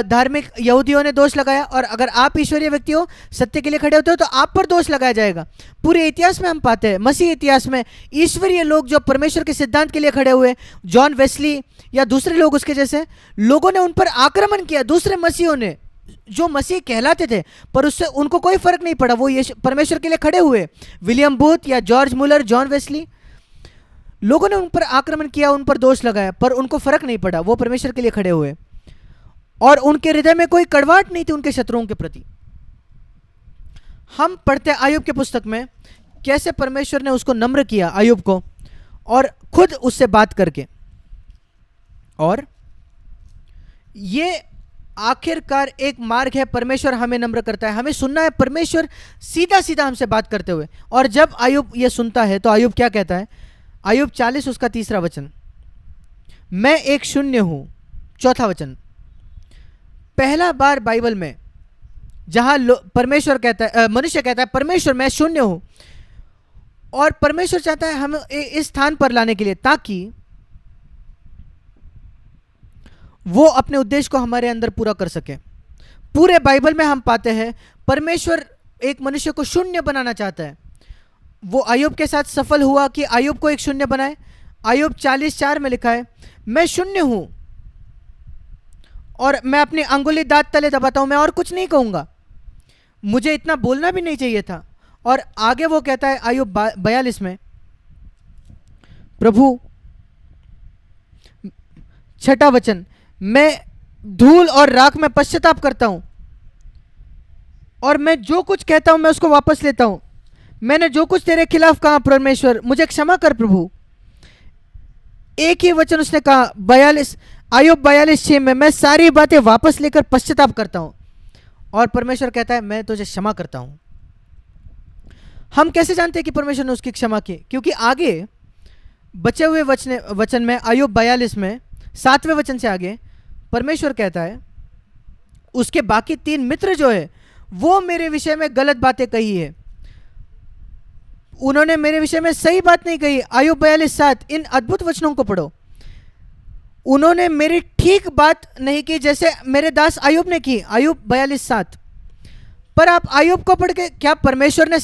धार्मिक यहूदियों ने दोष लगाया, और अगर आप ईश्वरीय व्यक्ति हो, सत्य के लिए खड़े होते हो, तो आप पर दोष लगाया जाएगा। पूरे इतिहास में हम पाते हैं, मसीह इतिहास में ईश्वरीय लोग जो परमेश्वर के सिद्धांत के लिए खड़े हुए, जॉन वेस्ली या दूसरे लोग उसके जैसे लोगों ने उन पर आक्रमण किया, दूसरे मसीहों ने जो मसीह कहलाते थे, पर उससे उनको कोई फर्क नहीं पड़ा। वो ये परमेश्वर के लिए खड़े हुए, विलियम बूथ या जॉर्ज मुलर, जॉन वेस्ली, लोगों ने उन पर आक्रमण किया, उन पर दोष लगाया, पर उनको फर्क नहीं पड़ा, वो परमेश्वर के लिए खड़े हुए। और उनके हृदय में कोई कड़वाहट नहीं थी उनके शत्रुओं के प्रति। हम पढ़ते हैं अय्यूब के पुस्तक में कैसे परमेश्वर ने उसको नम्र किया, अय्यूब को, और खुद उससे बात करके। और ये आखिरकार एक मार्ग है, परमेश्वर हमें नम्र करता है। हमें सुनना है परमेश्वर सीधा सीधा हमसे बात करते हुए। और जब अय्यूब ये सुनता है तो अय्यूब क्या कहता है? अय्यूब 40 उसका 3 वचन, मैं एक शून्य हूं। 4 वचन, पहला बार बाइबल में जहां परमेश्वर कहता है, मनुष्य कहता है परमेश्वर मैं शून्य हूं, और परमेश्वर चाहता है हमें इस स्थान पर लाने के लिए ताकि वो अपने उद्देश्य को हमारे अंदर पूरा कर सके। पूरे बाइबल में हम पाते हैं परमेश्वर एक मनुष्य को शून्य बनाना चाहता है। वो अय्यूब के साथ सफल हुआ कि अय्यूब को एक शून्य बनाए। अय्यूब 40:4 में लिखा है, मैं शून्य हूं और मैं अपनी अंगुली दांत तले दबाता हूं, मैं और कुछ नहीं कहूंगा, मुझे इतना बोलना भी नहीं चाहिए था। और आगे वो कहता है अय्यूब 42 में, प्रभु 6 वचन, मैं धूल और राख में पश्चाताप करता हूं और मैं जो कुछ कहता हूं मैं उसको वापस लेता हूं। मैंने जो कुछ तेरे खिलाफ कहा परमेश्वर, मुझे क्षमा कर प्रभु। एक ही वचन उसने कहा, 42 अय्यूब 42:6 में, मैं सारी बातें वापस लेकर पश्चाताप करता हूं। और परमेश्वर कहता है मैं तुझे क्षमा करता हूं। हम कैसे जानते हैं कि परमेश्वर ने उसकी क्षमा की? क्योंकि आगे बचे हुए वचन में अय्यूब 42 में 7वें वचन से आगे परमेश्वर कहता है उसके बाकी 3 मित्र जो है वो मेरे विषय में गलत बातें कही है, उन्होंने मेरे विषय में सही बात नहीं कही। अय्यूब 42:7, इन अद्भुत वचनों को पढ़ो। उन्होंने मेरी ठीक बात नहीं की जैसे मेरे दास अय्यूब ने की। अय्यूब 42:7। पर आप अय्यूब को पढ़ के क्या परमेश्वर ने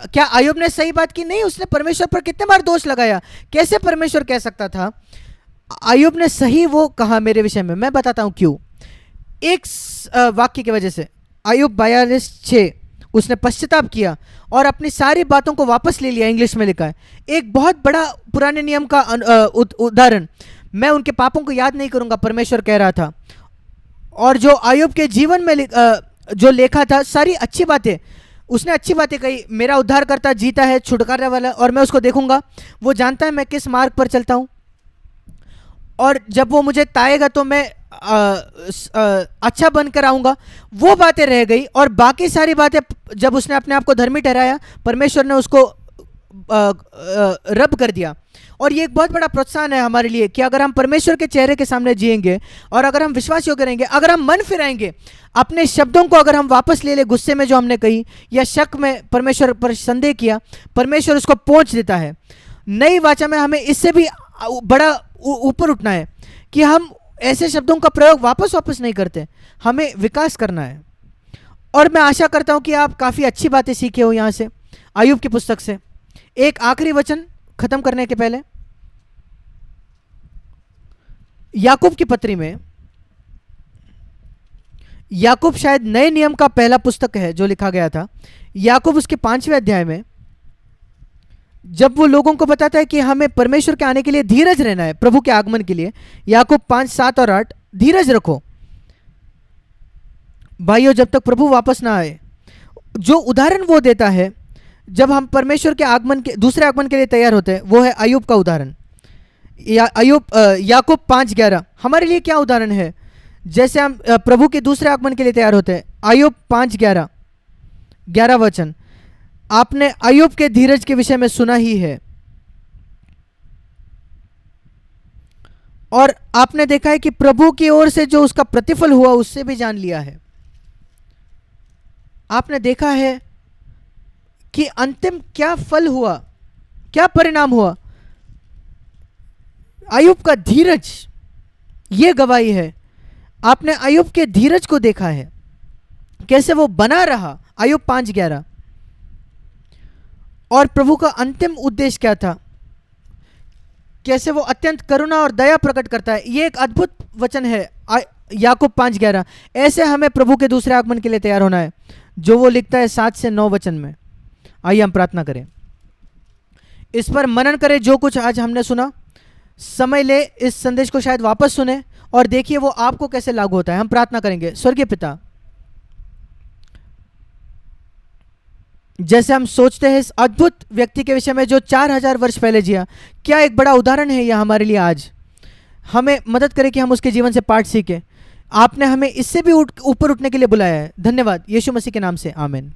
क्या अय्यूब ने सही बात की? नहीं, उसने परमेश्वर पर कितने बार दोष लगाया। कैसे परमेश्वर कह सकता था? अय्यूब ने सही वो कहा मेरे विषय में। मैं बताता हूं क्यों। एक वाक्य की वजह से। अय्यूब 42:6, उसने पश्चाताप किया और अपनी सारी बातों को वापस ले लिया। इंग्लिश में लिखा है। एक बहुत बड़ा पुराने नियम का उदाहरण, मैं उनके पापों को याद नहीं करूंगा, परमेश्वर कह रहा था। और जो अय्यूब के जीवन में जो लिखा था, सारी अच्छी बातें, उसने अच्छी बातें कही। मेरा उद्धारकर्ता जीता है, छुटकारा वाला, और मैं उसको देखूंगा। वो जानता है मैं किस मार्ग पर चलता हूं, और जब वो मुझे ताएगा तो मैं अच्छा बनकर आऊंगा। वो बातें रह गई, और बाकी सारी बातें जब उसने अपने आप को धर्मी ठहराया, परमेश्वर ने उसको रब कर दिया। और ये एक बहुत बड़ा प्रोत्साहन है हमारे लिए कि अगर हम परमेश्वर के चेहरे के सामने जिएंगे और अगर हम विश्वास योग्य रहेंगे, अगर हम मन फिराएंगे, अपने शब्दों को अगर हम वापस ले ले गुस्से में जो हमने कही या शक में परमेश्वर पर संदेह किया, परमेश्वर उसको पहुंच देता है। नई वाचा में हमें इससे भी बड़ा ऊपर उठना है कि हम ऐसे शब्दों का प्रयोग वापस वापस नहीं करते, हमें विकास करना है। और मैं आशा करता हूं कि आप काफ़ी अच्छी बातें सीखे हो यहाँ से, अय्यूब की पुस्तक से। एक आखिरी वचन खत्म करने के पहले, याकूब की पत्री में, याकूब शायद नए नियम का पहला पुस्तक है जो लिखा गया था। याकूब उसके 5वें अध्याय में जब वो लोगों को बताता है कि हमें परमेश्वर के आने के लिए धीरज रहना है, प्रभु के आगमन के लिए, याकूब 5, 7 और 8, धीरज रखो भाइयों जब तक प्रभु वापस ना आए। जो उदाहरण वो देता है जब हम परमेश्वर के आगमन के दूसरे आगमन के लिए तैयार होते हैं, वो है अय्यूब का उदाहरण। याकूब 5:11 हमारे लिए क्या उदाहरण है? जैसे हम प्रभु के दूसरे आगमन के लिए तैयार होते हैं, अय्यूब 5:11 11 वचन, आपने अय्यूब के धीरज के विषय में सुना ही है और आपने देखा है कि प्रभु की ओर से जो उसका प्रतिफल हुआ उससे भी जान लिया है। आपने देखा है कि अंतिम क्या फल हुआ, क्या परिणाम हुआ। अय्यूब का धीरज, ये गवाही है। आपने अय्यूब के धीरज को देखा है, कैसे वो बना रहा, अय्यूब 5:11। और प्रभु का अंतिम उद्देश्य क्या था, कैसे वो अत्यंत करुणा और दया प्रकट करता है। ये एक अद्भुत वचन है याकूब 5:11। ऐसे हमें प्रभु के दूसरे आगमन के लिए तैयार होना है, जो वो लिखता है 7 से 9 वचन में। आइए हम प्रार्थना करें, इस पर मनन करें। जो कुछ आज हमने सुना, समय ले इस संदेश को शायद वापस सुने और देखिए वो आपको कैसे लागू होता है। हम प्रार्थना करेंगे। स्वर्गीय पिता, जैसे हम सोचते हैं इस अद्भुत व्यक्ति के विषय में जो 4000 वर्ष पहले जिया, क्या एक बड़ा उदाहरण है यह हमारे लिए आज। हमें मदद करें कि हम उसके जीवन से पाठ सीखें। आपने हमें इससे भी ऊपर उठने के लिए बुलाया है। धन्यवाद, यीशु मसीह के नाम से, आमीन।